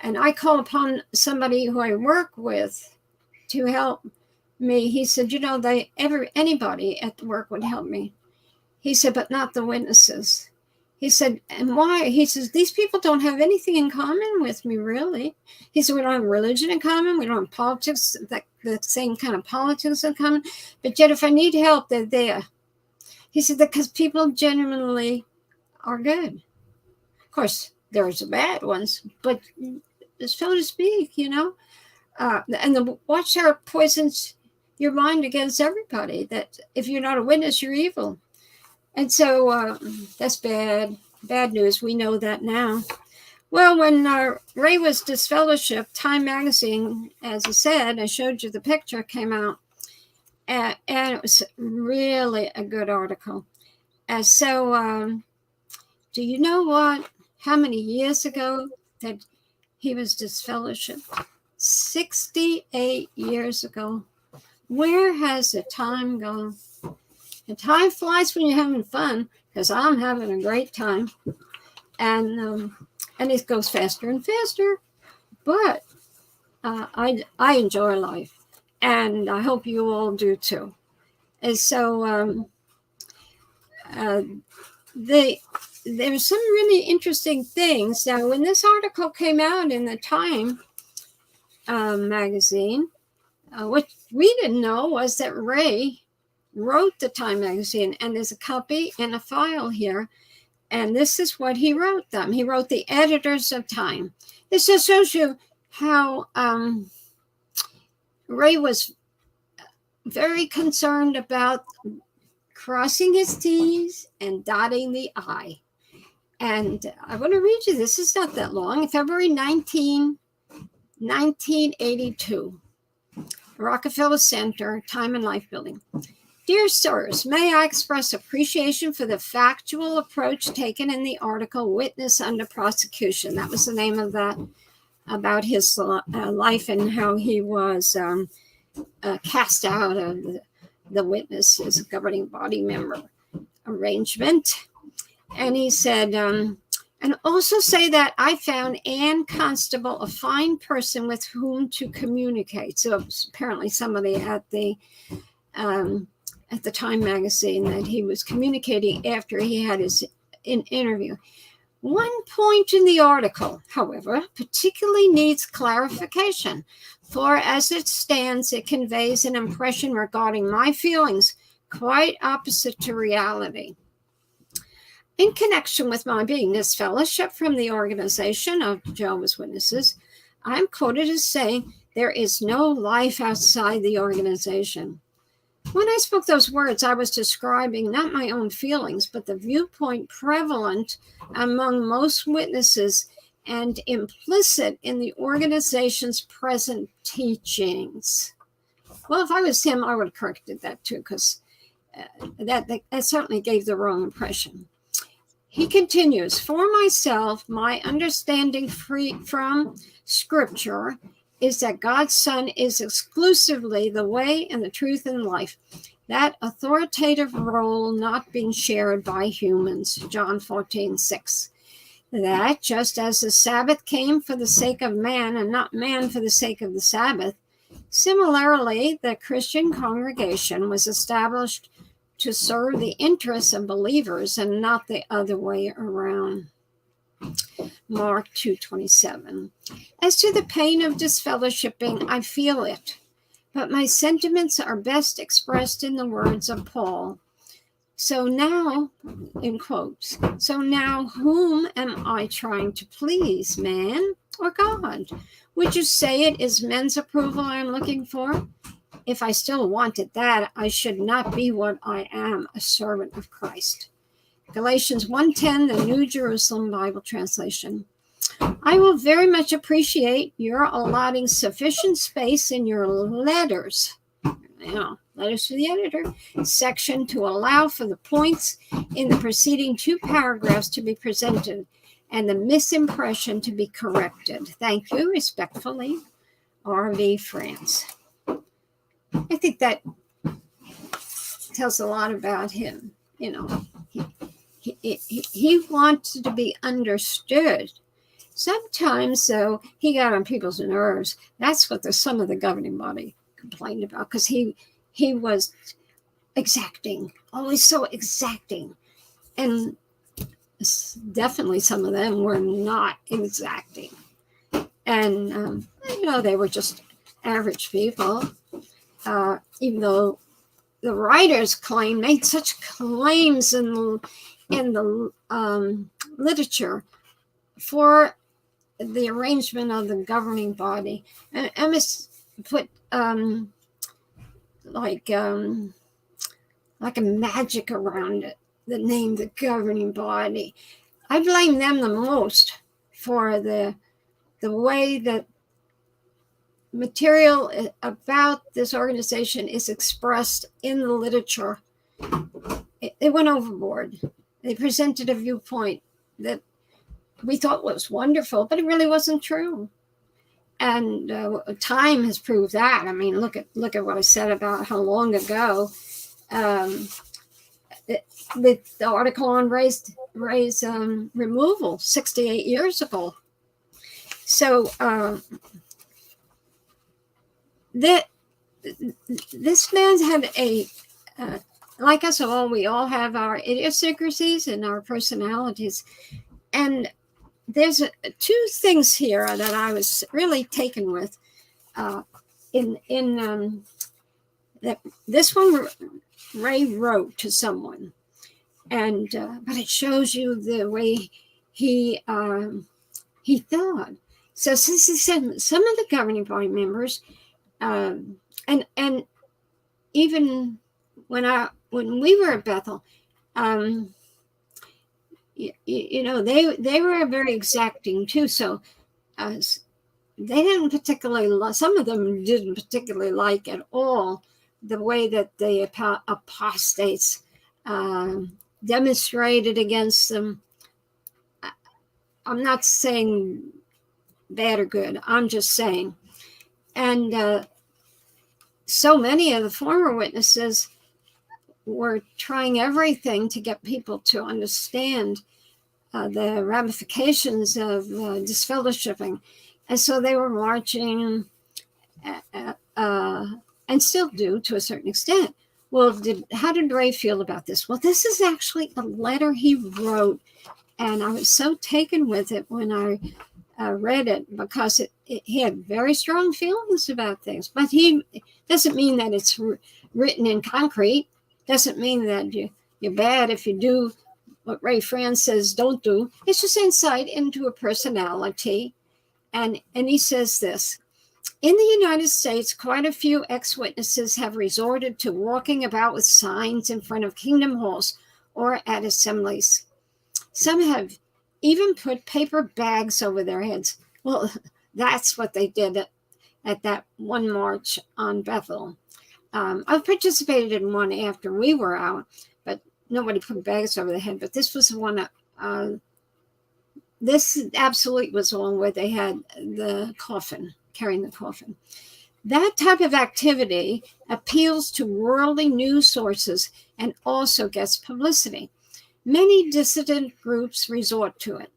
and I call upon somebody who I work with to help me, he said, anybody at the work would help me. He said, but not the witnesses. He said, and why? He says, these people don't have anything in common with me, really. He said, we don't have religion in common. We don't have politics, the same kind of politics in common. But yet, if I need help, they're there. He said, because people genuinely are good. Of course, there's the bad ones, but so to speak, and the Watchtower poisons your mind against everybody, that if you're not a witness, you're evil. And so that's bad news. We know that now. Well, when Ray was disfellowshipped, Time magazine, as I said, I showed you the picture, came out. And it was really a good article. And so do you know how many years ago that he was disfellowshipped? 68 years ago. Where has the time gone? And time flies when you're having fun, because I'm having a great time. And it goes faster and faster. But I enjoy life. And I hope you all do too. And so there's some really interesting things. Now, when this article came out in the Time magazine, what we didn't know was that Ray wrote the Time magazine, and there's a copy in a file here. And this is what he wrote them. He wrote the editors of Time. This just shows you how Ray was very concerned about crossing his T's and dotting the I. And I want to read you, this is not that long, February 19, 1982, Rockefeller Center, Time and Life Building. Dear sirs, may I express appreciation for the factual approach taken in the article Witness Under Prosecution. That was the name of that, about his life and how he was cast out of the witnesses governing body member arrangement. And he said, And also say that I found Ann Constable a fine person with whom to communicate. So apparently somebody at the Time magazine that he was communicating after he had his interview. One point in the article, however, particularly needs clarification, for as it stands, it conveys an impression regarding my feelings quite opposite to reality. In connection with my being disfellowship from the organization of Jehovah's Witnesses, I'm quoted as saying, there is no life outside the organization. When I spoke those words, I was describing not my own feelings, but the viewpoint prevalent among most witnesses and implicit in the organization's present teachings. Well, if I was him, I would have corrected that too, because that certainly gave the wrong impression. He continues, for myself, my understanding free from Scripture is that God's Son is exclusively the way and the truth and life. That authoritative role not being shared by humans, John 14:6. That just as the Sabbath came for the sake of man and not man for the sake of the Sabbath, similarly, the Christian congregation was established to serve the interests of believers and not the other way around. Mark 2:27. As to the pain of disfellowshipping, I feel it, but my sentiments are best expressed in the words of Paul. So now, in quotes, so now whom am I trying to please, man or God? Would you say it is men's approval I'm looking for? If I still wanted that, I should not be what I am, a servant of Christ. Galatians 1:10, the New Jerusalem Bible Translation. I will very much appreciate your allotting sufficient space in your letters, letters to the editor, section to allow for the points in the preceding 2 paragraphs to be presented and the misimpression to be corrected. Thank you, respectfully, R.V. Franz. I think that tells a lot about him. He wanted to be understood. Sometimes, though, he got on people's nerves. That's what some of the governing body complained about, because he was exacting, always so exacting. And definitely some of them were not exacting. And, they were just average people. Even though the writers made such claims in the literature for the arrangement of the governing body, and Emmis put like a magic around it, the name the governing body. I blame them the most for the way that material about this organization is expressed in the literature. They went overboard. They presented a viewpoint that we thought was wonderful, but it really wasn't true. And time has proved that. I mean, look at what I said about how long ago the article on race removal 68 years ago. So this man had like us all, we all have our idiosyncrasies and our personalities. And there's 2 things here that I was really taken with in that this one Ray wrote to someone, and but it shows you the way he thought. So since he said some of the governing body members, and even when we were at Bethel, they were very exacting too. So they didn't particularly, some of them didn't particularly like at all the way that the apostates demonstrated against them. I'm not saying bad or good. I'm just saying. And so many of the former witnesses were trying everything to get people to understand the ramifications of disfellowshipping. And so they were marching and still do to a certain extent. Well, how did Ray feel about this? Well, this is actually a letter he wrote, and I was so taken with it when I read it, because he had very strong feelings about things. But he doesn't mean that it's written in concrete. Doesn't mean that you're bad if you do what Ray Franz says don't do. It's just insight into a personality. And he says this: in the United States, quite a few ex-witnesses have resorted to walking about with signs in front of kingdom halls or at assemblies. Some have even put paper bags over their heads. Well, that's what they did at that one march on Bethel. I participated in one after we were out, but nobody put bags over their head. But this was the one, this absolutely was the one where they had the coffin, carrying the coffin. That type of activity appeals to worldly news sources and also gets publicity. Many dissident groups resort to it.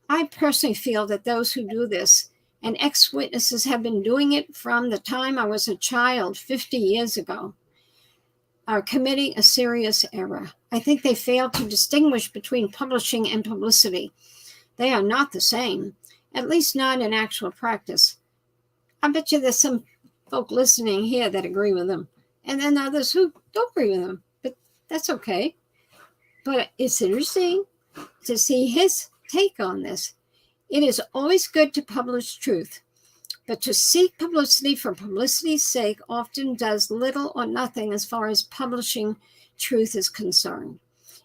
I personally feel that those who do this, and ex-witnesses have been doing it from the time I was a child 50 years ago, are committing a serious error. I think they fail to distinguish between publishing and publicity. They are not the same, at least not in actual practice. I bet you there's some folk listening here that agree with them, and then others who don't agree with them, but that's okay. But it's interesting to see his take on this. It is always good to publish truth, but to seek publicity for publicity's sake often does little or nothing as far as publishing truth is concerned.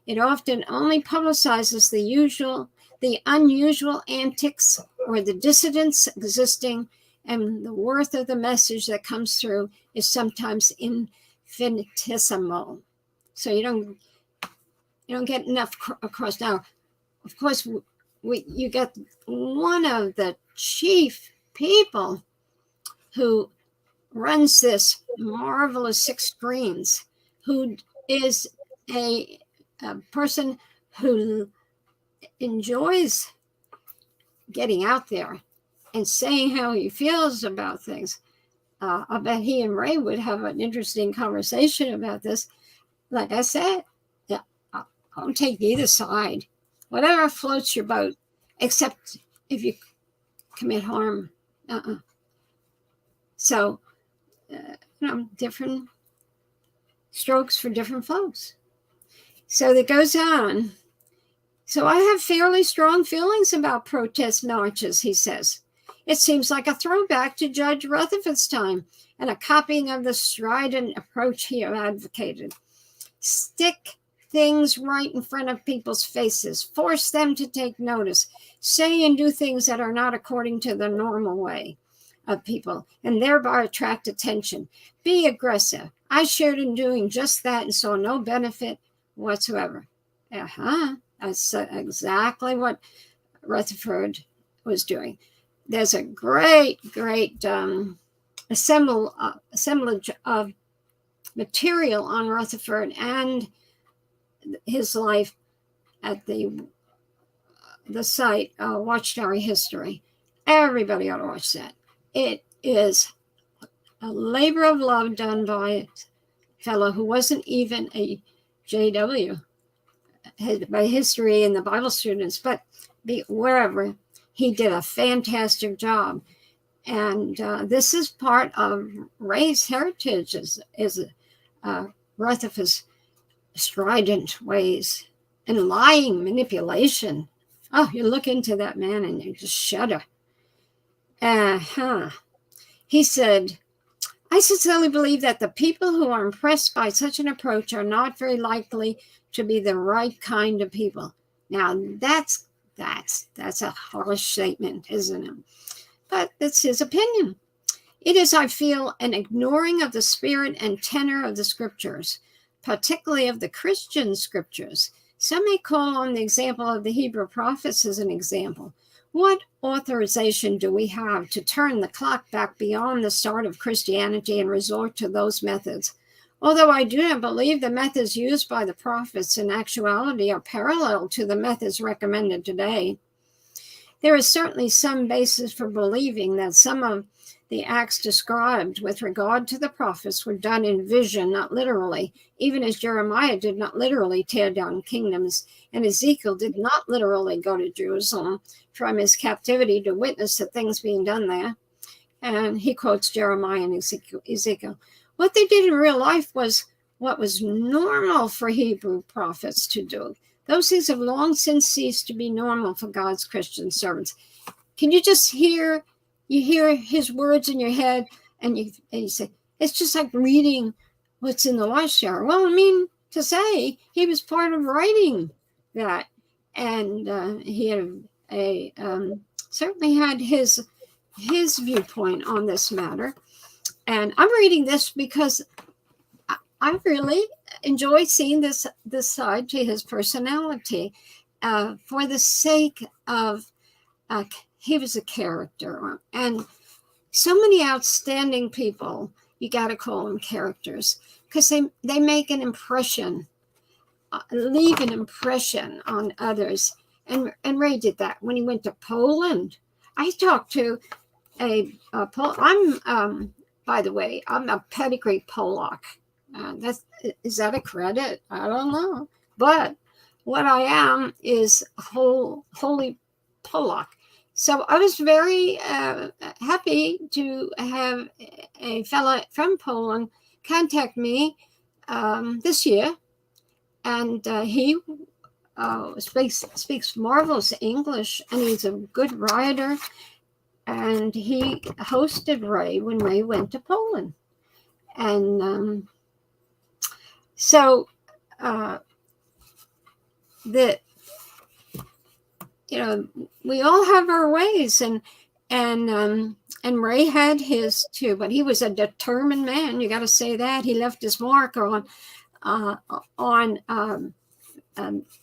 It often only publicizes the unusual antics or the dissidents existing, and the worth of the message that comes through is sometimes infinitesimal. So you don't get enough across. Now, of course, you get one of the chief people who runs this marvelous 6 Screens, who is a person who enjoys getting out there and saying how he feels about things. I bet he and Ray would have an interesting conversation about this. Like I said, yeah, I'll take either side, whatever floats your boat, except if you commit harm. So, different strokes for different folks. So that goes on. So I have fairly strong feelings about protest marches, he says. It seems like a throwback to Judge Rutherford's time and a copying of the strident approach he advocated. Stick things right in front of people's faces, force them to take notice, say and do things that are not according to the normal way of people, and thereby attract attention. Be aggressive. I shared in doing just that and saw no benefit whatsoever. That's exactly what Rutherford was doing. There's a great assemblage of material on Rutherford and his life at the site, Watchtower History. Everybody ought to watch that. It is a labor of love done by a fellow who wasn't even a JW, by history and the Bible students, but wherever. He did a fantastic job. And this is part of Ray's heritage, is Rutherford's strident ways and lying manipulation. Oh, you look into that man and you just shudder. He said, I sincerely believe that the people who are impressed by such an approach are not very likely to be the right kind of people. Now, that's a harsh statement, isn't it? But it's his opinion. It is, I feel, an ignoring of the spirit and tenor of the scriptures, particularly of the Christian scriptures. Some may call on the example of the Hebrew prophets as an example. What authorization do we have to turn the clock back beyond the start of Christianity and resort to those methods? Although I do not believe the methods used by the prophets in actuality are parallel to the methods recommended today, there is certainly some basis for believing that some of the acts described with regard to the prophets were done in vision, not literally, even as Jeremiah did not literally tear down kingdoms, and Ezekiel did not literally go to Jerusalem from his captivity to witness the things being done there. And he quotes Jeremiah and Ezekiel. What they did in real life was what was normal for Hebrew prophets to do. Those things have long since ceased to be normal for God's Christian servants. Can you just hear his words in your head, and you say, it's just like reading what's in the Watchtower. Well, I mean to say, he was part of writing that, and he had certainly had his viewpoint on this matter. And I'm reading this because I really enjoy seeing this side to his personality, for the sake of he was a character, and so many outstanding people, you got to call them characters, because they make an impression, leave an impression on others. And Ray did that when he went to Poland. I talked to I'm by the way, I'm a pedigree Polak. Is that a credit? I don't know. But what I am is holy Polak. So I was very happy to have a fellow from Poland contact me this year. And he speaks marvelous English, and he's a good writer. And he hosted Ray when Ray went to Poland. And so we all have our ways, and Ray had his too, but he was a determined man. You got to say that. He left his mark on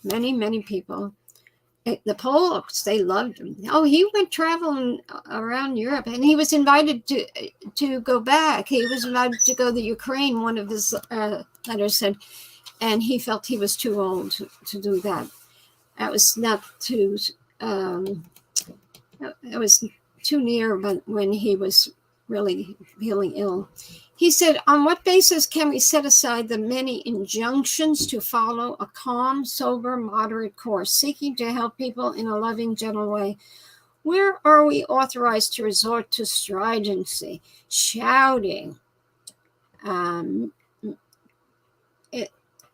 many people. The Polacks, they loved him. Oh, he went traveling around Europe, and he was invited to go back. He was invited to go to Ukraine, one of his letters said, and he felt he was too old to do that. That was not too, it was too near when he was really feeling ill. He said, on what basis can we set aside the many injunctions to follow a calm, sober, moderate course, seeking to help people in a loving, gentle way? Where are we authorized to resort to stridency, shouting?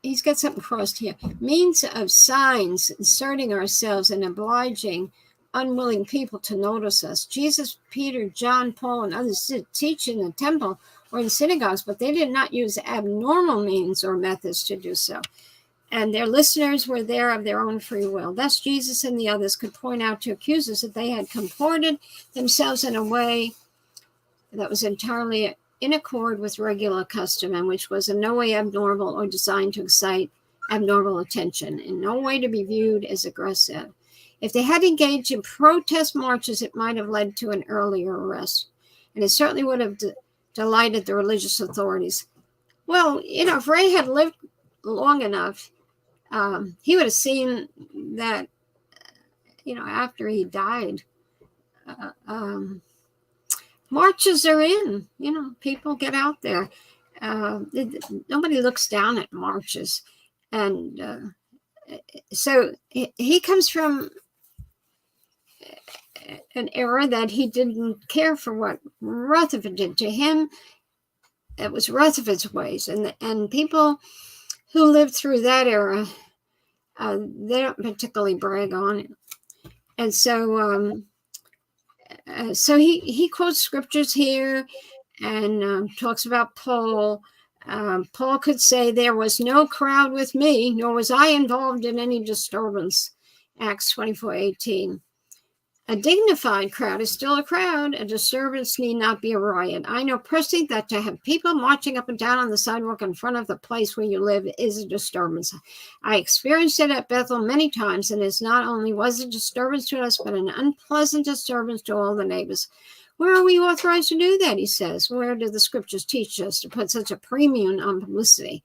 He's got something crossed here. Means of signs, inserting ourselves and obliging unwilling people to notice us. Jesus, Peter, John, Paul, and others did teach in the temple or in synagogues, but they did not use abnormal means or methods to do so. And their listeners were there of their own free will. Thus, Jesus and the others could point out to accusers that they had comported themselves in a way that was entirely in accord with regular custom, and which was in no way abnormal or designed to excite abnormal attention, in no way to be viewed as aggressive. If they had engaged in protest marches, it might have led to an earlier arrest, and it certainly would have delighted the religious authorities. Well, if Ray had lived long enough, he would have seen that, after he died, marches are in, people get out there. Nobody looks down at marches. And so he comes from an era that he didn't care for what Rutherford did to him. It was Rutherford's ways, and people who lived through that era, they don't particularly brag on it. And so he quotes scriptures here and talks about Paul. Paul could say, there was no crowd with me, nor was I involved in any disturbance. Acts 24:18. A dignified crowd is still a crowd. A disturbance need not be a riot. I know personally that to have people marching up and down on the sidewalk in front of the place where you live is a disturbance. I experienced it at Bethel many times, and it not only was a disturbance to us, but an unpleasant disturbance to all the neighbors. Where are we authorized to do that, he says? Where do the scriptures teach us to put such a premium on publicity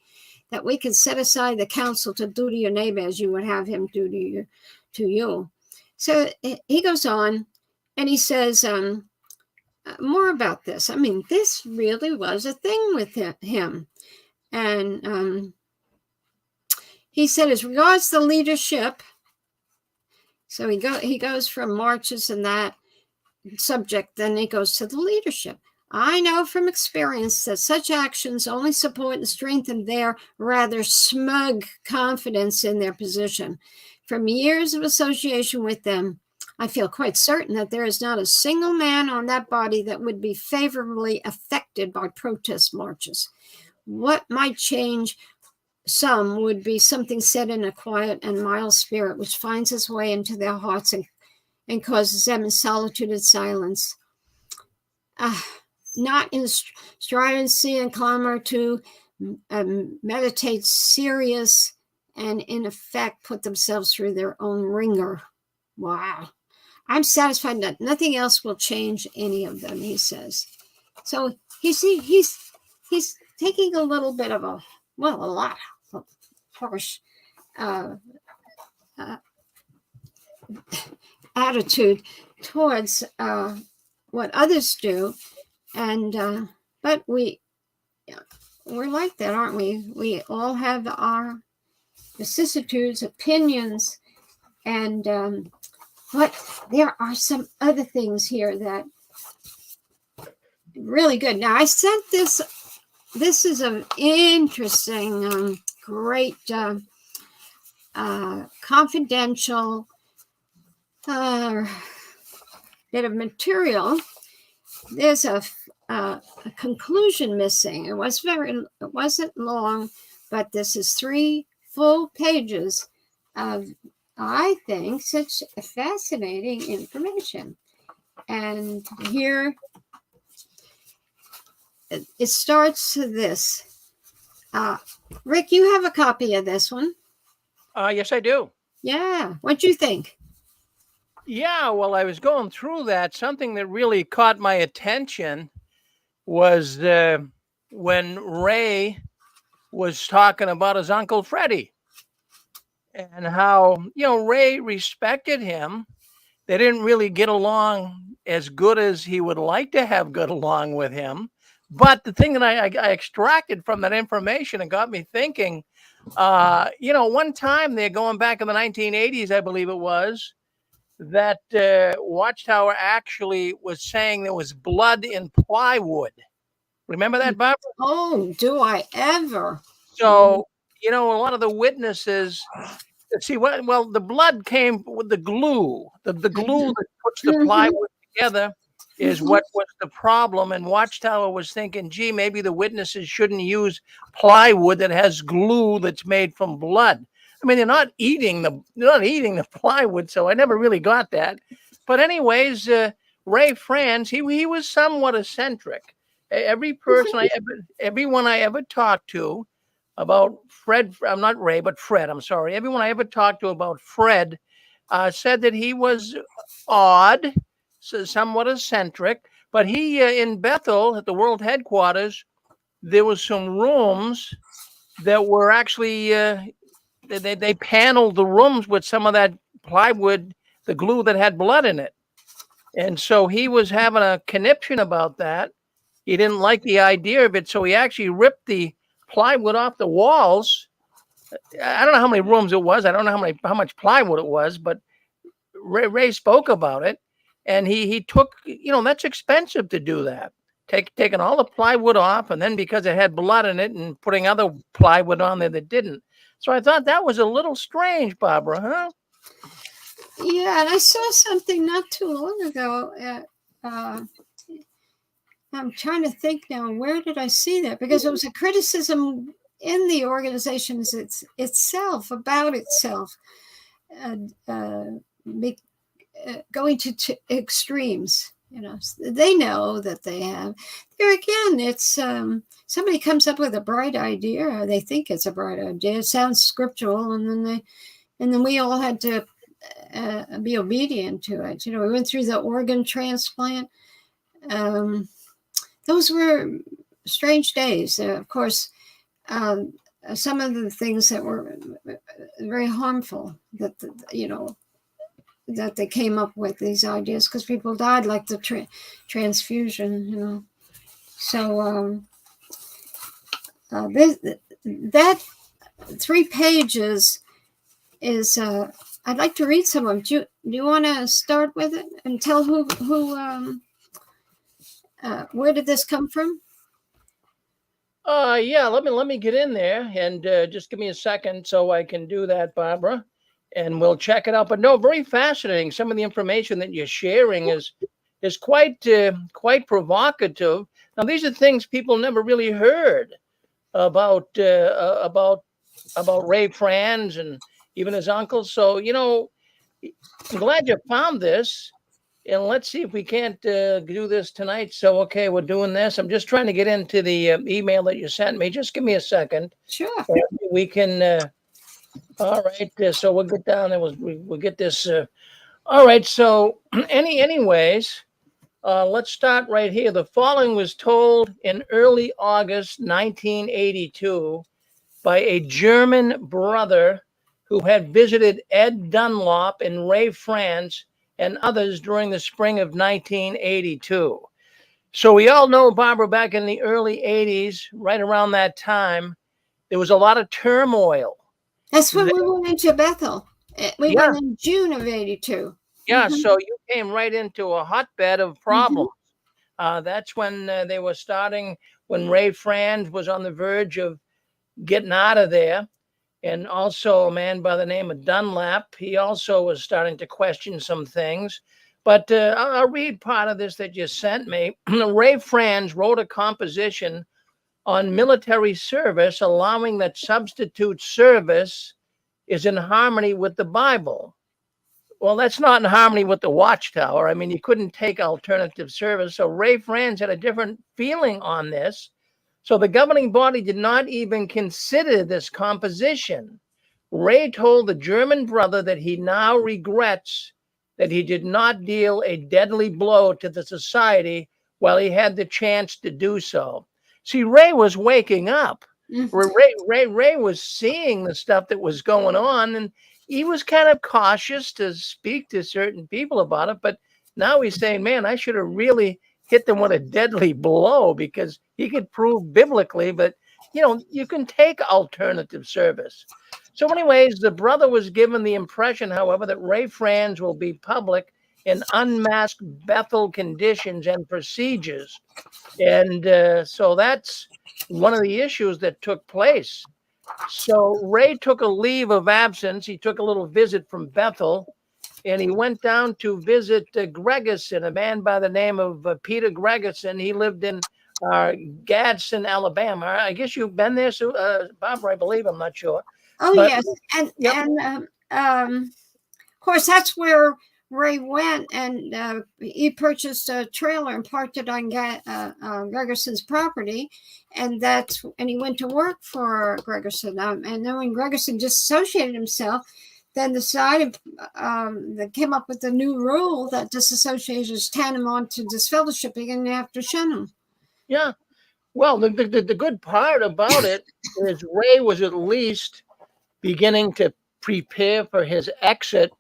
that we can set aside the counsel to do to your neighbor as you would have him do to you? So he goes on and he says more about this. I mean, this really was a thing with him. And he said, as regards the leadership, so he goes from marches and that subject, then he goes to the leadership. I know from experience that such actions only support and strengthen their rather smug confidence in their position. From years of association with them, I feel quite certain that there is not a single man on that body that would be favorably affected by protest marches. What might change some would be something said in a quiet and mild spirit, which finds its way into their hearts and causes them in solitude and silence. Not in stridency and clamor to meditate serious and in effect put themselves through their own ringer. Wow. I'm satisfied that nothing else will change any of them, he says. So he's taking a little bit of a lot of harsh attitude towards what others do, and but we're like that, aren't we? We all have our vicissitudes, opinions, and but there are some other things here that really good. Now I sent this. This is an interesting, great, confidential bit of material. There's a conclusion missing. It wasn't long, but this is 3 full pages of, I think, such fascinating information. And here it starts this. Rick, you have a copy of this one? Yes, I do. Yeah. What do you think? Yeah, well, I was going through that. Something that really caught my attention was when Ray was talking about his Uncle Freddie and how, Ray respected him. They didn't really get along as good as he would like to have got along with him. But the thing that I extracted from that information and got me thinking, one time they're going back in the 1980s, I believe it was, that Watchtower actually was saying there was blood in plywood. Remember that, Barbara? Oh, do I ever? So, a lot of the witnesses, see, well, the blood came with the glue. The glue that puts the plywood together is what was the problem. And Watchtower was thinking, gee, maybe the witnesses shouldn't use plywood that has glue that's made from blood. I mean, they're not eating the plywood, so I never really got that. But anyways, Ray Franz, he was somewhat eccentric. Everyone I ever talked to about Fred, I'm not Ray, but Fred, I'm sorry. Everyone I ever talked to about Fred said that he was odd, somewhat eccentric, but he, in Bethel at the world headquarters, there was some rooms that were actually, they paneled the rooms with some of that plywood, the glue that had blood in it. And so he was having a conniption about that. He didn't like the idea of it. So he actually ripped the plywood off the walls. I don't know how many rooms it was. I don't know how much plywood it was, but Ray spoke about it. And he took, that's expensive to do that. Taking all the plywood off, and then because it had blood in it and putting other plywood on there that didn't. So I thought that was a little strange, Barbara, huh? Yeah, and I saw something not too long ago. I'm trying to think now, where did I see that? Because it was a criticism in the organization itself, about itself, going to extremes. They know that they have. There again, it's somebody comes up with a bright idea, or they think it's a bright idea. It sounds scriptural, and then we all had to be obedient to it. We went through the organ transplant. those were strange days. Of course, some of the things that were very harmful that that they came up with these ideas, because people died, like the transfusion. So that 3 pages is. I'd like to read some of them. Do you want to start with it and tell who where did this come from? Yeah, let me get in there and just give me a second so I can do that, Barbara, and we'll check it out. But no, very fascinating. Some of the information that you're sharing is quite provocative. Now, these are things people never really heard about Ray Franz and even his uncle. So I'm glad you found this. And let's see if we can't do this tonight. So, okay, we're doing this. I'm just trying to get into the email that you sent me. Just give me a second. Sure. We can. All right. So we'll get down there. We'll get this. All right. So, anyways, let's start right here. The following was told in early August 1982 by a German brother who had visited Ed Dunlop and Ray Franz and others during the spring of 1982. So we all know, Barbara, back in the early 80s, right around that time, there was a lot of turmoil. That's when we went into Bethel. We went in June of 82. Yeah, so you came right into a hotbed of problems. That's when they were starting, when Ray Franz was on the verge of getting out of there. And also a man by the name of Dunlap, he also was starting to question some things. But I'll read part of this that you sent me. Ray Franz wrote a composition on military service, allowing that substitute service is in harmony with the Bible. Well, that's not in harmony with the Watchtower. I mean, you couldn't take alternative service. So Ray Franz had a different feeling on this. So the governing body did not even consider this composition. Ray told the German brother that he now regrets that he did not deal a deadly blow to the society while he had the chance to do so. See, Ray was waking up. Ray was seeing the stuff that was going on, and he was kind of cautious to speak to certain people about it. But now he's saying, man, I should have really hit them with a deadly blow, because he could prove biblically, but you can take alternative service. So anyways, the brother was given the impression, however, that Ray Franz will be public in unmasked Bethel conditions and procedures. And so that's one of the issues that took place. So Ray took a leave of absence. He took a little visit from Bethel, and he went down to visit Gregerson, a man by the name of Peter Gregerson. He lived in Gadsden, Alabama. I guess you've been there, Barbara, I believe. I'm not sure. Oh, but, yes. And of course, that's where Ray went, and he purchased a trailer and parked it on Gregerson's property. And he went to work for Gregerson. And then when Gregerson disassociated himself, then decided they came up with a new rule that disassociation is tantamount to disfellowshipping, and you have to shun them. Yeah. Well, the good part about it is Ray was at least beginning to prepare for his exit.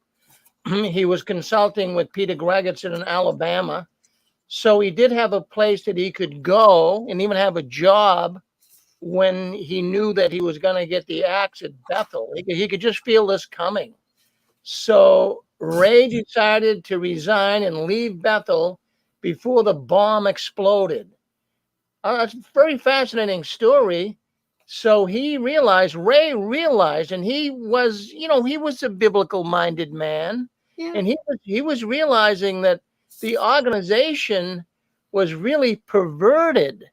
He was consulting with Peter Gregerson in Alabama. So he did have a place that he could go and even have a job when he knew that he was going to get the axe at Bethel. He could just feel this coming. So Ray decided to resign and leave Bethel before the bomb exploded. It's a very fascinating story. So Ray realized, and he was a biblical-minded man. Yeah. And he was realizing that the organization was really perverted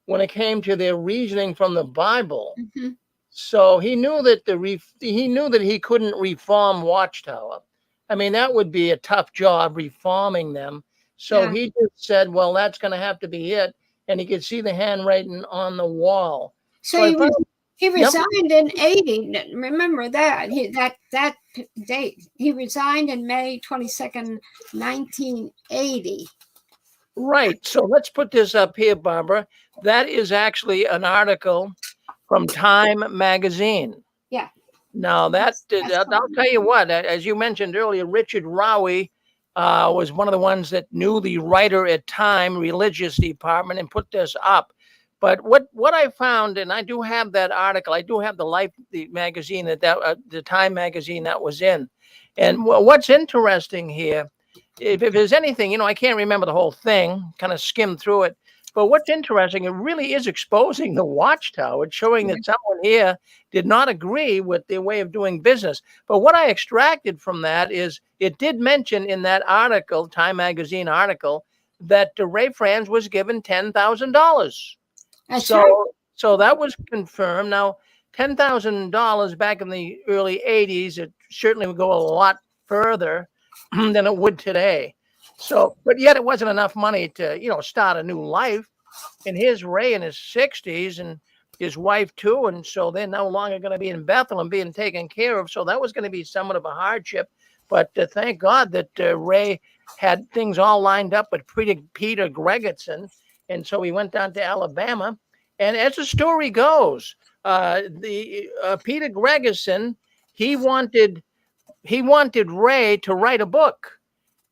when it came to their reasoning from the Bible. Mm-hmm. So he knew that he couldn't reform Watchtower. I mean, that would be a tough job, reforming them. So he just said, well, that's going to have to be it. And he could see the handwriting on the wall. So he resigned in 80. Remember that. That date. He resigned in May 22nd, 1980. Right. So let's put this up here, Barbara. That is actually an article from Time magazine. Yeah. Now That's I'll fine. tell you what, as you mentioned earlier, Richard Rowie was one of the ones that knew the writer at Time religious department and put this up. But what I found, and I do have that article, I do have the magazine that the Time magazine that was in, and what's interesting here, if there's anything, I can't remember the whole thing, kind of skimmed through it. But what's interesting, it really is exposing the Watchtower. It's showing that someone here did not agree with their way of doing business. But what I extracted from that is it did mention in that article, Time Magazine article, that Ray Franz was given $10,000. That's So, right. so that was confirmed. Now, $10,000 back in the early '80s, it certainly would go a lot further than it would today. So, but yet it wasn't enough money to, start a new life. And here's Ray in his 60s and his wife too. And so they're no longer going to be in Bethel and being taken care of. So that was going to be somewhat of a hardship. But thank God that Ray had things all lined up with Peter Gregerson. And so he went down to Alabama. And as the story goes, the Peter Gregerson, he wanted Ray to write a book.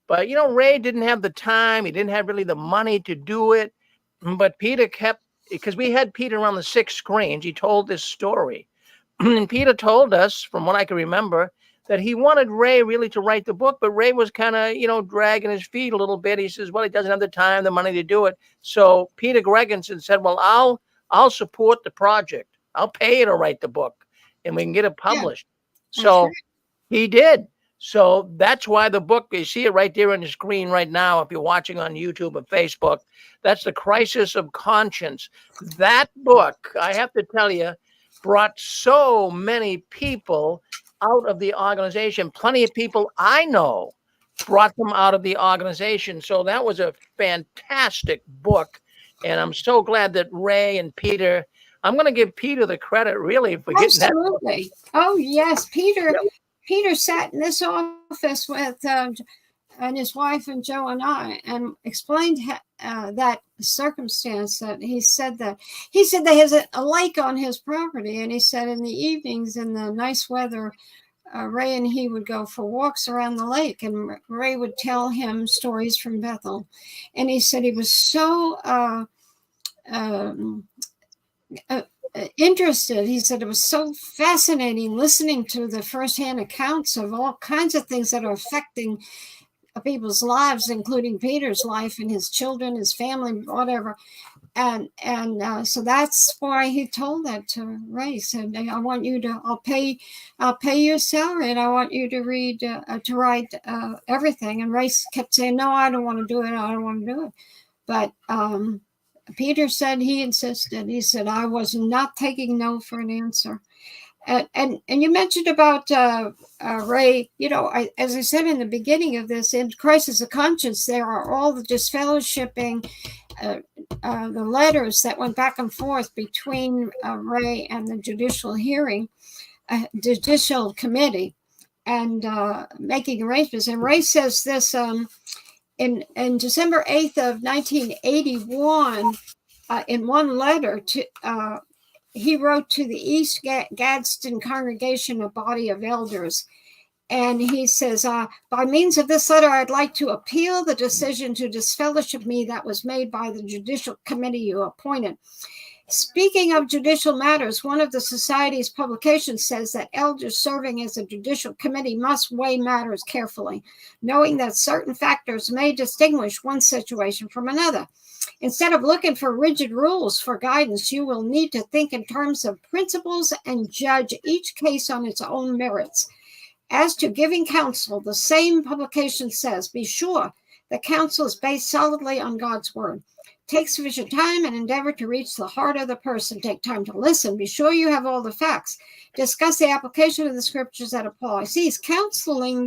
But, Ray didn't have the time. He didn't have really the money to do it. But Peter kept, because we had Peter on the 6 screens, he told this story. And Peter told us, from what I can remember, that he wanted Ray really to write the book, but Ray was kind of, dragging his feet a little bit. He says, well, he doesn't have the time, the money to do it. So Peter Gregerson said, well, I'll support the project. I'll pay you to write the book and we can get it published. Yeah, so he did. So that's why the book, you see it right there on the screen right now, if you're watching on YouTube or Facebook, that's The Crisis of Conscience. That book, I have to tell you, brought so many people out of the organization. Plenty of people I know brought them out of the organization. So that was a fantastic book. And I'm so glad that Ray and Peter, I'm going to give Peter the credit really for getting that book. Absolutely. Oh, yes. Peter sat in this office with and his wife and Joe and I, and explained that circumstance. That he said there has a lake on his property, and he said in the evenings in the nice weather, Ray and he would go for walks around the lake, and Ray would tell him stories from Bethel, and he said he was so interested. He said it was so fascinating listening to the firsthand accounts of all kinds of things that are affecting people's lives, including Peter's life and his children, his family, whatever. And so that's why he told that to Ray. Said, "I want you to. I'll pay you a salary, and I want you to read to write everything." And Ray kept saying, "No, I don't want to do it. I don't want to do it." But Peter said he insisted. He said, "I was not taking no for an answer." And you mentioned about Ray. As I said in the beginning of this, in Crisis of Conscience, there are all the disfellowshipping, the letters that went back and forth between Ray and the judicial committee, and making arrangements. And Ray says this in December 8th of 1981, in one letter to. He wrote to the East Gadsden congregation, a body of elders, and he says, by means of this letter, I'd like to appeal the decision to disfellowship me that was made by the judicial committee you appointed. Speaking of judicial matters, one of the society's publications says that elders serving as a judicial committee must weigh matters carefully, knowing that certain factors may distinguish one situation from another. Instead of looking for rigid rules for guidance, you will need to think in terms of principles and judge each case on its own merits. As to giving counsel, the same publication says, be sure the counsel is based solidly on God's word. Take sufficient time and endeavor to reach the heart of the person. Take time to listen. Be sure you have all the facts. Discuss the application of the scriptures that apply. See, he's counseling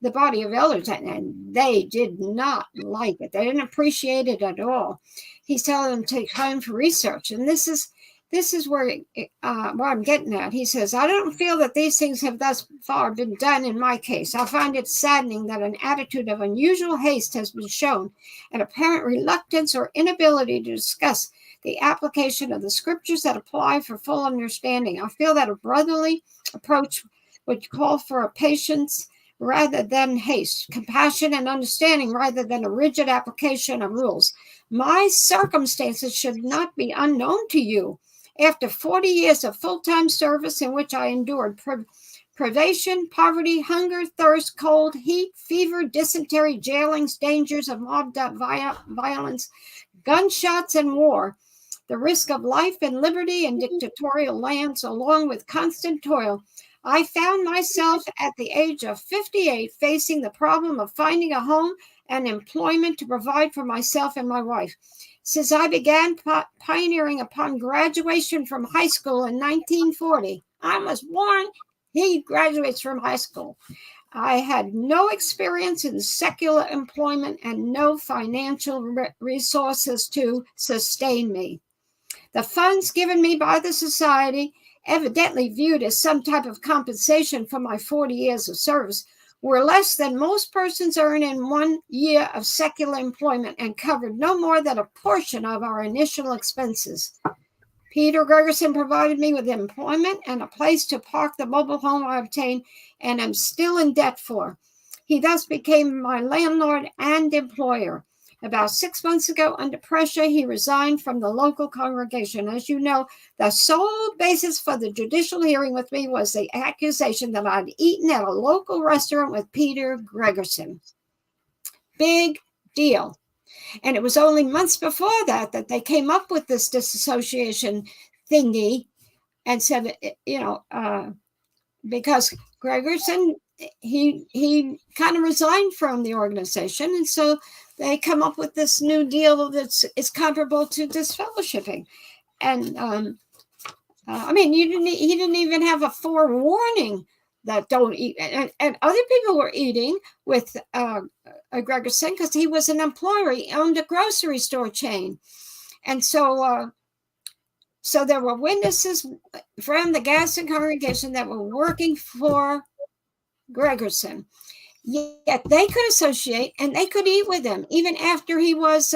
the body of elders, and they did not like it. They didn't appreciate it at all. He's telling them to take time for research. And this is this is where I'm getting at. He says, I don't feel that these things have thus far been done in my case. I find it saddening that an attitude of unusual haste has been shown, an apparent reluctance or inability to discuss the application of the scriptures that apply for full understanding. I feel that a brotherly approach would call for a patience rather than haste, compassion and understanding rather than a rigid application of rules. My circumstances should not be unknown to you. After 40 years of full-time service in which I endured privation, poverty, hunger, thirst, cold, heat, fever, dysentery, jailings, dangers of mob violence, gunshots, and war, the risk of life and liberty in dictatorial lands, along with constant toil, I found myself at the age of 58 facing the problem of finding a home and employment to provide for myself and my wife. Since I began pioneering upon graduation from high school in 1940, I was born, he graduates from high school. I had no experience in secular employment and no financial resources to sustain me. The funds given me by the society, evidently viewed as some type of compensation for my 40 years of service, were less than most persons earn in 1 year of secular employment and covered no more than a portion of our initial expenses. Peter Gregerson provided me with employment and a place to park the mobile home I obtained and am still in debt for. He thus became my landlord and employer. About 6 months ago, under pressure, he resigned from the local congregation. As you know, the sole basis for the judicial hearing with me was the accusation that I'd eaten at a local restaurant with Peter Gregerson. Big deal. And it was only months before that they came up with this disassociation thingy and said, because Gregerson, he kind of resigned from the organization. And so they come up with this new deal that's comparable to disfellowshipping. And he didn't even have a forewarning that don't eat. And other people were eating with Gregerson because he was an employer. He owned a grocery store chain. And so there were witnesses from the Gaston congregation that were working for Gregerson. Yet they could associate and they could eat with him even after he was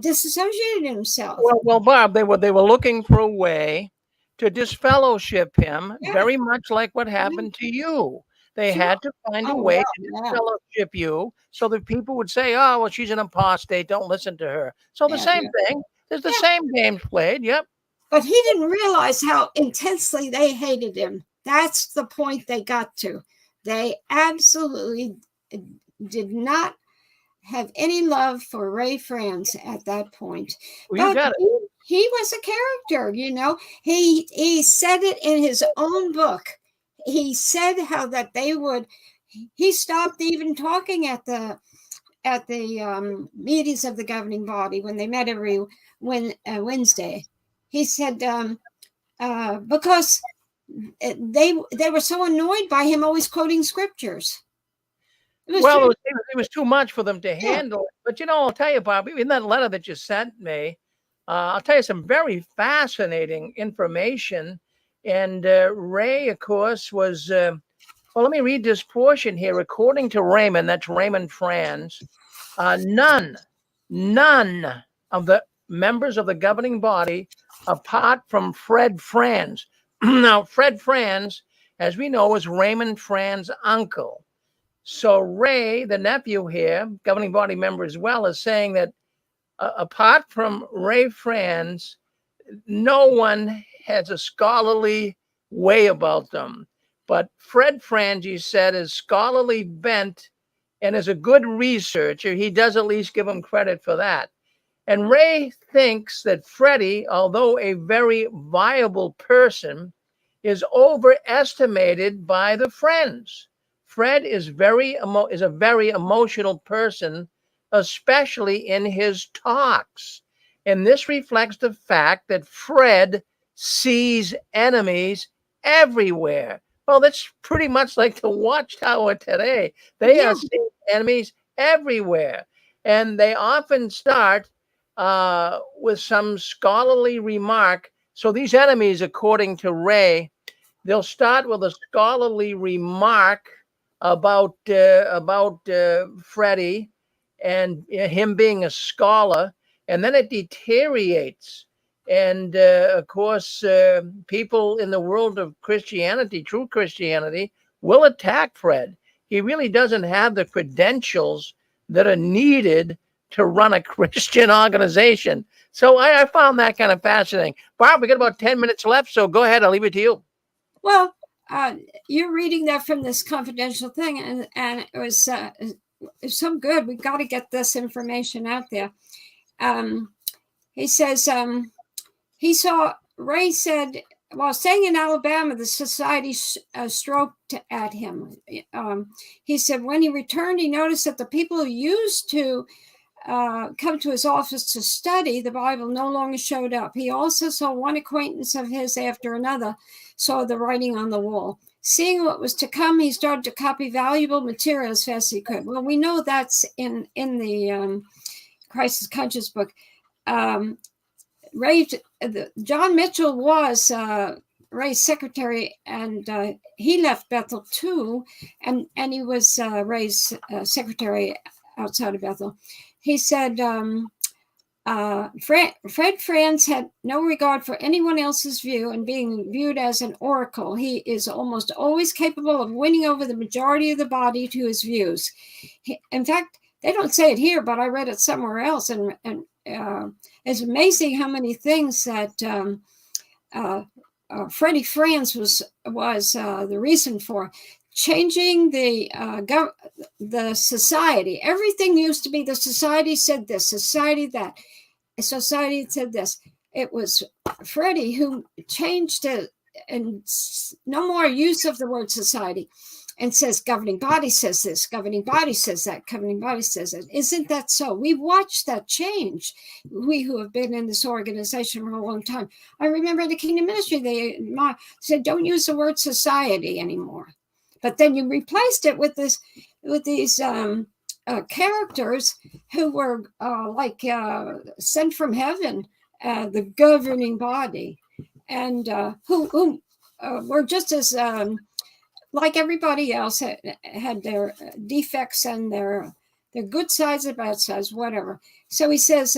disassociated himself. Well, Bob, they were looking for a way to disfellowship him, very much like what happened to you. They had to find a way to disfellowship you so that people would say, oh, well, she's an apostate, don't listen to her. So the same thing. There's the same games played, yep. But he didn't realize how intensely they hated him. That's the point they got to. They absolutely did not have any love for Ray Franz at that point. Well, you got it. He was a character, He said it in his own book. He said how that he stopped even talking at the meetings of the governing body when they met every Wednesday. He said because they were so annoyed by him always quoting scriptures. It was too much for them to handle. But I'll tell you, Bob, in that letter that you sent me, I'll tell you some very fascinating information. And Ray, of course, was let me read this portion here. According to Raymond, that's Raymond Franz, none of the members of the governing body, apart from Fred Franz. Now, Fred Franz, as we know, is Raymond Franz's uncle. So Ray, the nephew here, governing body member as well, is saying that apart from Ray Franz, no one has a scholarly way about them. But Fred Franz, he said, is scholarly bent and is a good researcher. He does at least give him credit for that. And Ray thinks that Freddie, although a very viable person, is overestimated by the Friends. Fred is a very emotional person, especially in his talks. And this reflects the fact that Fred sees enemies everywhere. Well, that's pretty much like the Watchtower today. They are seeing enemies everywhere. And they often start with some scholarly remark. So these enemies, according to Ray, they'll start with a scholarly remark about Freddie and him being a scholar, and then it deteriorates. And of course, people in the world of Christianity, true Christianity, will attack Fred. He really doesn't have the credentials that are needed to run a Christian organization. So I found that kind of fascinating. Barb, we got about 10 minutes left, so go ahead. I'll leave it to you. Well, you're reading that from this confidential thing, and it was so good. We've got to get this information out there. He says Ray said, while staying in Alabama, the society stroked at him. He said when he returned, he noticed that the people who used to come to his office to study the Bible no longer showed up. He also saw one acquaintance of his after another saw the writing on the wall. Seeing what was to come, he started to copy valuable material as fast as he could. Well, we know that's in the Crisis Conscious book. John Mitchell was Ray's secretary, and he left Bethel too, and he was Ray's secretary outside of Bethel. He said Franz had no regard for anyone else's view and being viewed as an oracle. He is almost always capable of winning over the majority of the body to his views. In fact, they don't say it here, but I read it somewhere else, and it's amazing how many things that Freddie Franz was the reason for changing the society. Everything used to be the society said this, society that, society said this. It was Freddie who changed it, and no more use of the word society, and says governing body says this, governing body says that, governing body says that. Isn't that so? We've watched that change. We who have been in this organization for a long time. I remember the Kingdom Ministry, they said don't use the word society anymore. But then you replaced it with these characters who were sent from heaven, the governing body, and who were just as like everybody else had their defects and their good sides and bad sides, whatever. So he says,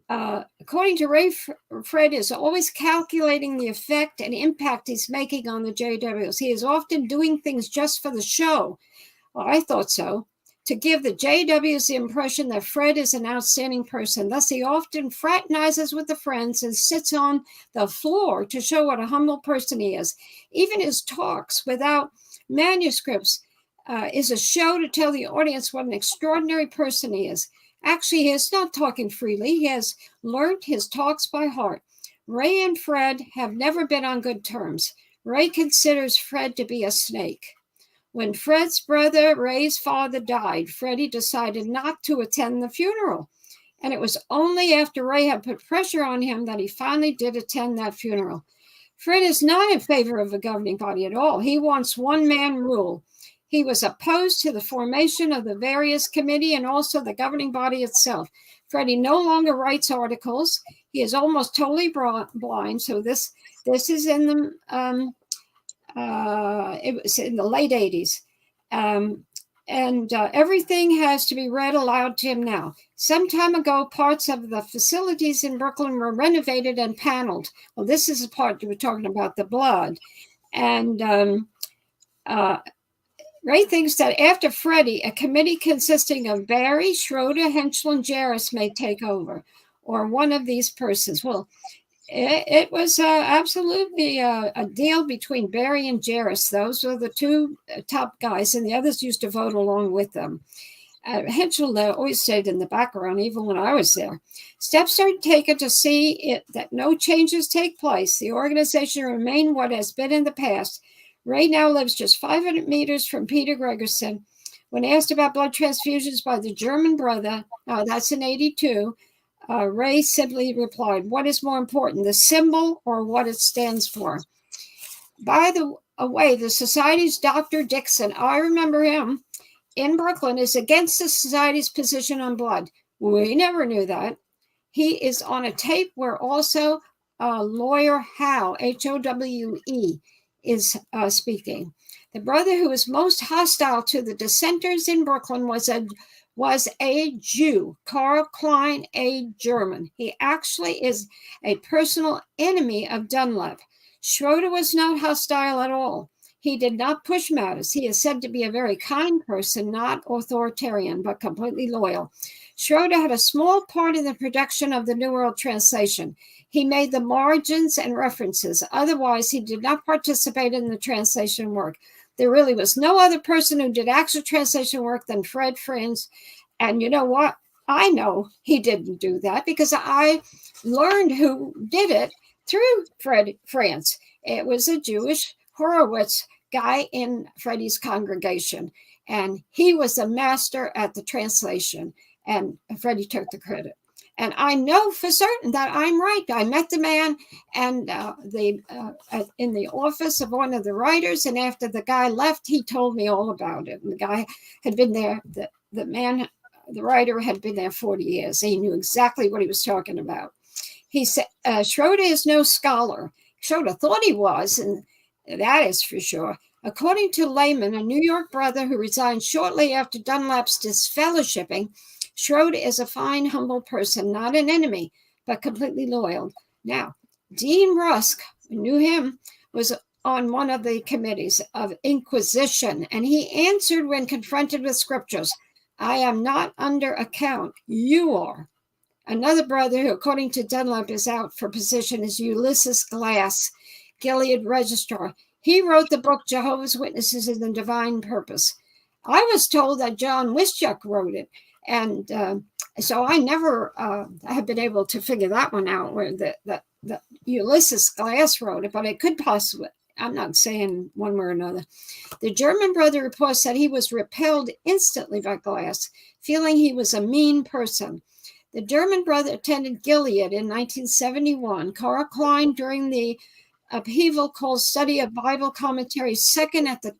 according to Ray, Fred is always calculating the effect and impact he's making on the JWs. He is often doing things just for the show. Well, I thought so. To give the JWs the impression that Fred is an outstanding person. Thus, he often fraternizes with the friends and sits on the floor to show what a humble person he is. Even his talks without manuscripts is a show to tell the audience what an extraordinary person he is. Actually, he is not talking freely. He has learned his talks by heart. Ray and Fred have never been on good terms. Ray considers Fred to be a snake. When Fred's brother, Ray's father, died, Freddie decided not to attend the funeral. And it was only after Ray had put pressure on him that he finally did attend that funeral. Fred is not in favor of a governing body at all. He wants one-man rule. He was opposed to the formation of the various committee and also the governing body itself. Freddie no longer writes articles. He is almost totally blind. So this is in the it was in the late 80s. Everything has to be read aloud to him now. Some time ago, parts of the facilities in Brooklyn were renovated and paneled. Well, this is the part you were talking about, the blood. And Ray thinks that after Freddie, a committee consisting of Barry, Schroeder, Henschel, and Jarris may take over, or one of these persons. Well, it was absolutely a deal between Barry and Jarris. Those were the two top guys, and the others used to vote along with them. Henschel always stayed in the background, even when I was there. Steps are taken to see that no changes take place. The organization remain what has been in the past. Ray now lives just 500 meters from Peter Gregerson. When asked about blood transfusions by the German brother, that's in 82, Ray simply replied, what is more important, the symbol or what it stands for? By the way, the Society's Dr. Dixon, I remember him, in Brooklyn, is against the Society's position on blood. We never knew that. He is on a tape where also lawyer Howe, Howe, is speaking. The brother who was most hostile to the dissenters in Brooklyn was a Jew, Karl Klein, a German. He actually is a personal enemy of Dunlap. Schroeder was not hostile at all. He did not push matters. He is said to be a very kind person, not authoritarian, but completely loyal. Schroeder had a small part in the production of the New World Translation. He made the margins and references. Otherwise, he did not participate in the translation work. There really was no other person who did actual translation work than Franz. And you know what? I know he didn't do that because I learned who did it through Franz. It was a Jewish Horowitz guy in Freddie's congregation. And he was the master at the translation. And Freddie took the credit. And I know for certain that I'm right. I met the man and in the office of one of the writers. And after the guy left, he told me all about it. And the guy had been there. The writer had been there 40 years. He knew exactly what he was talking about. He said, Schroeder is no scholar. Schroeder thought he was, and that is for sure. According to Lehman, a New York brother who resigned shortly after Dunlap's disfellowshipping, Schroeder is a fine, humble person, not an enemy, but completely loyal. Now, Dean Rusk, knew him, was on one of the committees of Inquisition, and he answered when confronted with scriptures, I am not under account, you are. Another brother who, according to Dunlap, is out for position is Ulysses Glass, Gilead Registrar. He wrote the book Jehovah's Witnesses and the Divine Purpose. I was told that John Wischuk wrote it. And so I never have been able to figure that one out, where the Ulysses Glass wrote it, but it could possibly, I'm not saying one way or another. The German brother reports that he was repelled instantly by Glass, feeling he was a mean person. The German brother attended Gilead in 1971. Karl Klein, during the upheaval, called study of Bible commentaries second at the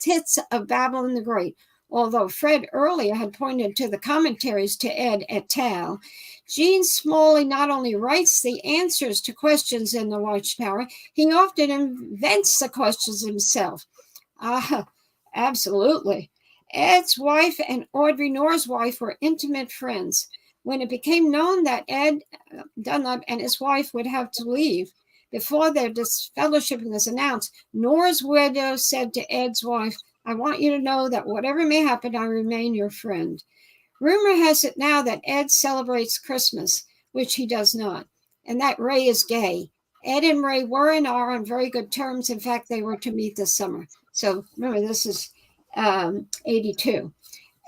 tits of Babylon the Great. Although Fred earlier had pointed to the commentaries to Ed et al., Gene Smalley not only writes the answers to questions in the Watchtower, he often invents the questions himself. Absolutely. Ed's wife and Audrey Norr's wife were intimate friends. When it became known that Ed Dunlap and his wife would have to leave before their disfellowshipping was announced, Norr's widow said to Ed's wife, I want you to know that whatever may happen, I remain your friend. Rumor has it now that Ed celebrates Christmas, which he does not, and that Ray is gay. Ed and Ray were and are on very good terms. In fact, they were to meet this summer. So remember, this is 82.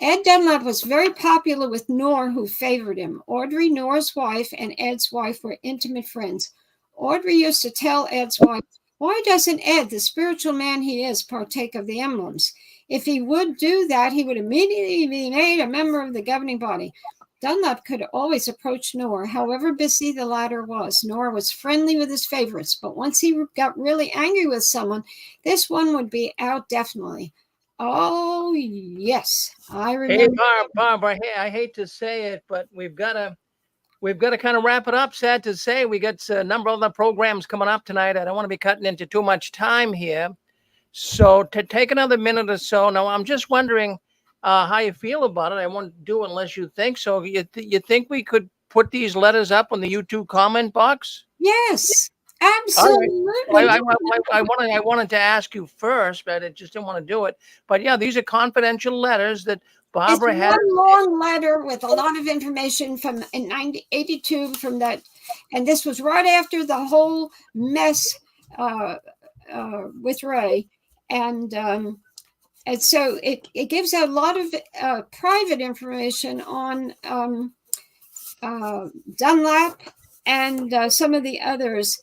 Ed Dunlap was very popular with Norr, who favored him. Audrey, Norr's wife, and Ed's wife were intimate friends. Audrey used to tell Ed's wife, why doesn't Ed, the spiritual man he is, partake of the emblems? If he would do that, he would immediately be made a member of the governing body. Dunlap could always approach Norr, however busy the latter was. Norr was friendly with his favorites, but once he got really angry with someone, this one would be out definitely. Oh, yes, I remember. Hey, Barbara, hey, I hate to say it, but we've got to kind of wrap it up. Sad to say, we got a number of other programs coming up tonight. I don't want to be cutting into too much time here. So to take another minute or so. Now, I'm just wondering how you feel about it. I won't do it unless you think so. You think we could put these letters up on the YouTube comment box? Yes, absolutely. Right. I wanted to ask you first, but I just didn't want to do it. But yeah, these are confidential letters that Barbara had. One long letter with a lot of information from in 1982 from that, and this was right after the whole mess with Ray, and so it gives a lot of private information on Dunlap and some of the others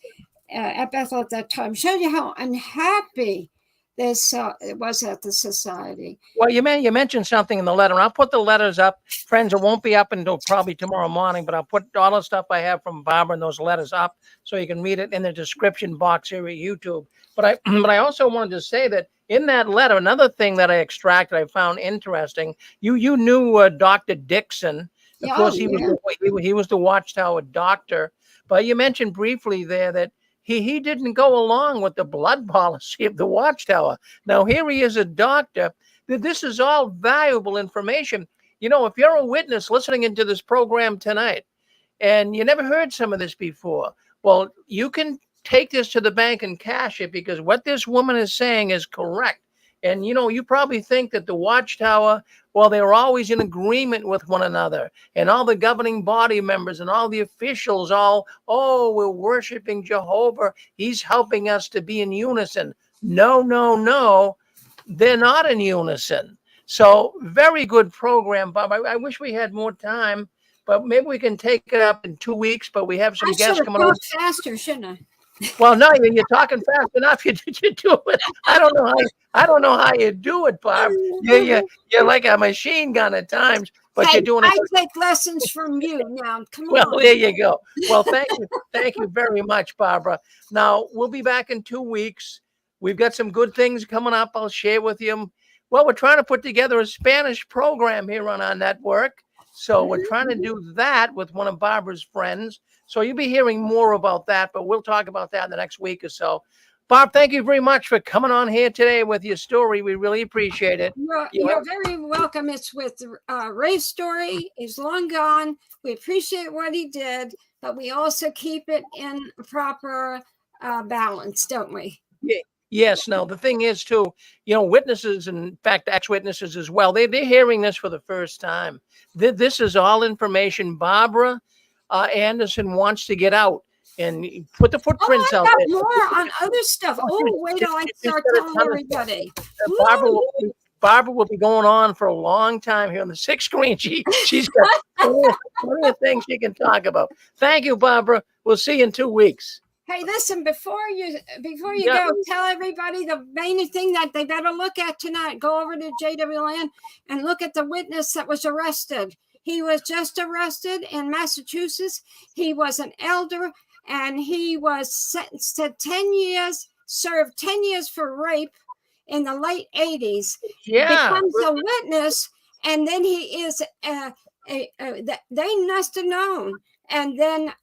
at Bethel at that time. Showed you how unhappy this was at the society. Well, you mentioned something in the letter. I'll put the letters up. Friends, it won't be up until probably tomorrow morning, but I'll put all the stuff I have from Barbara and those letters up so you can read it in the description box here at YouTube. But I also wanted to say that in that letter, another thing that I extracted, I found interesting. You knew Dr. Dixon. Of Yeah, course, oh, he was yeah. he was the Watchtower doctor. But you mentioned briefly there that he didn't go along with the blood policy of the Watchtower. Now here he is a doctor. This is all valuable information. You know, if you're a witness listening into this program tonight, and you never heard some of this before, well, you can take this to the bank and cash it, because what this woman is saying is correct. And you know, you probably think that the Watchtower, well, they were always in agreement with one another, and all the governing body members and all the officials, all, oh, we're worshiping Jehovah, he's helping us to be in unison. No, no, no, they're not in unison. So very good program, Bob. I wish we had more time, but maybe we can take it up in 2 weeks. But we have some I should guests have coming on. talked faster, shouldn't I? Well, no, you're talking fast enough. You do it. I don't know how you do it, Bob. You're like a machine gun at times, but Hey, you're doing it. I take lessons from you now. Come Well, on. there you go. Well, thank you very much, Barbara. Now we'll be back in 2 weeks. We've got some good things coming up. I'll share with you. Well, we're trying to put together a Spanish program here on our network. So we're trying to do that with one of Barbara's friends. So you'll be hearing more about that, but we'll talk about that in the next week or so. Bob, thank you very much for coming on here today with your story. We really appreciate it. You're very welcome. It's with Ray's story. He's long gone. We appreciate what he did, but we also keep it in proper balance, don't we? Yeah. Yes. Now, the thing is, too, you know, witnesses, and in fact, ex-witnesses as well, they're hearing this for the first time. This is all information Barbara Anderson wants to get out and put the footprints I out got there. more on other stuff. Oh, wait till I start telling everybody. Barbara will be going on for a long time here on the sixth screen. She's got plenty of things she can talk about. Thank you, Barbara. We'll see you in 2 weeks. Hey, listen, before you go, tell everybody the main thing that they better look at tonight. Go over to JW Land and look at the witness that was arrested. He was just arrested in Massachusetts. He was an elder, and he was sentenced to 10 years, served 10 years for rape in the late 80s. Yeah. Becomes a witness, and then he is they must have known. And then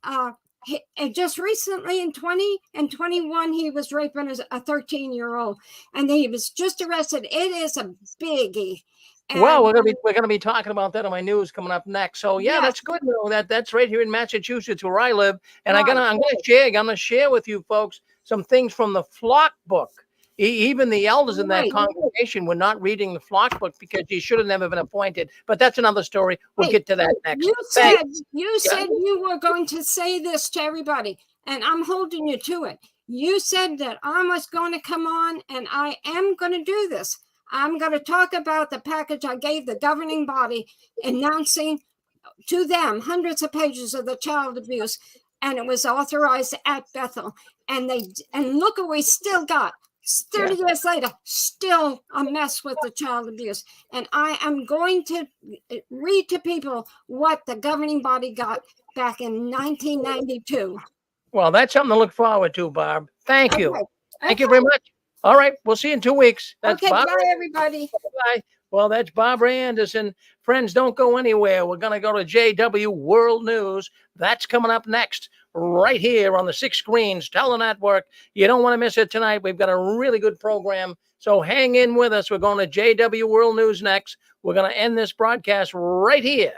just recently in 20 and 21, he was raping a 13-year-old, and he was just arrested. It is a biggie. And, well, we're gonna be talking about that on my news coming up next. So yeah, that's good. You know, that's right here in Massachusetts where I live, and I'm gonna share with you folks some things from the flock book. Even the elders in that congregation were not reading the flock book because he should have never been appointed. But that's another story. We'll get to that next. You said you were going to say this to everybody, and I'm holding you to it. You said that I was going to come on, and I am going to do this. I'm going to talk about the package I gave the governing body, announcing to them hundreds of pages of the child abuse, and it was authorized at Bethel. And look what we still got. 30 years later, still a mess with the child abuse. And I am going to read to people what the governing body got back in 1992. Well, that's something to look forward to, Barb. Thank you. Thank you very much. All right. We'll see you in 2 weeks. That's bye, everybody. Bye. Well, that's Barbara Anderson. Friends, don't go anywhere. We're going to go to JW World News. That's coming up next, right here on the six screens, Telenetwork. You don't want to miss it tonight. We've got a really good program. So hang in with us. We're going to JW World News next. We're going to end this broadcast right here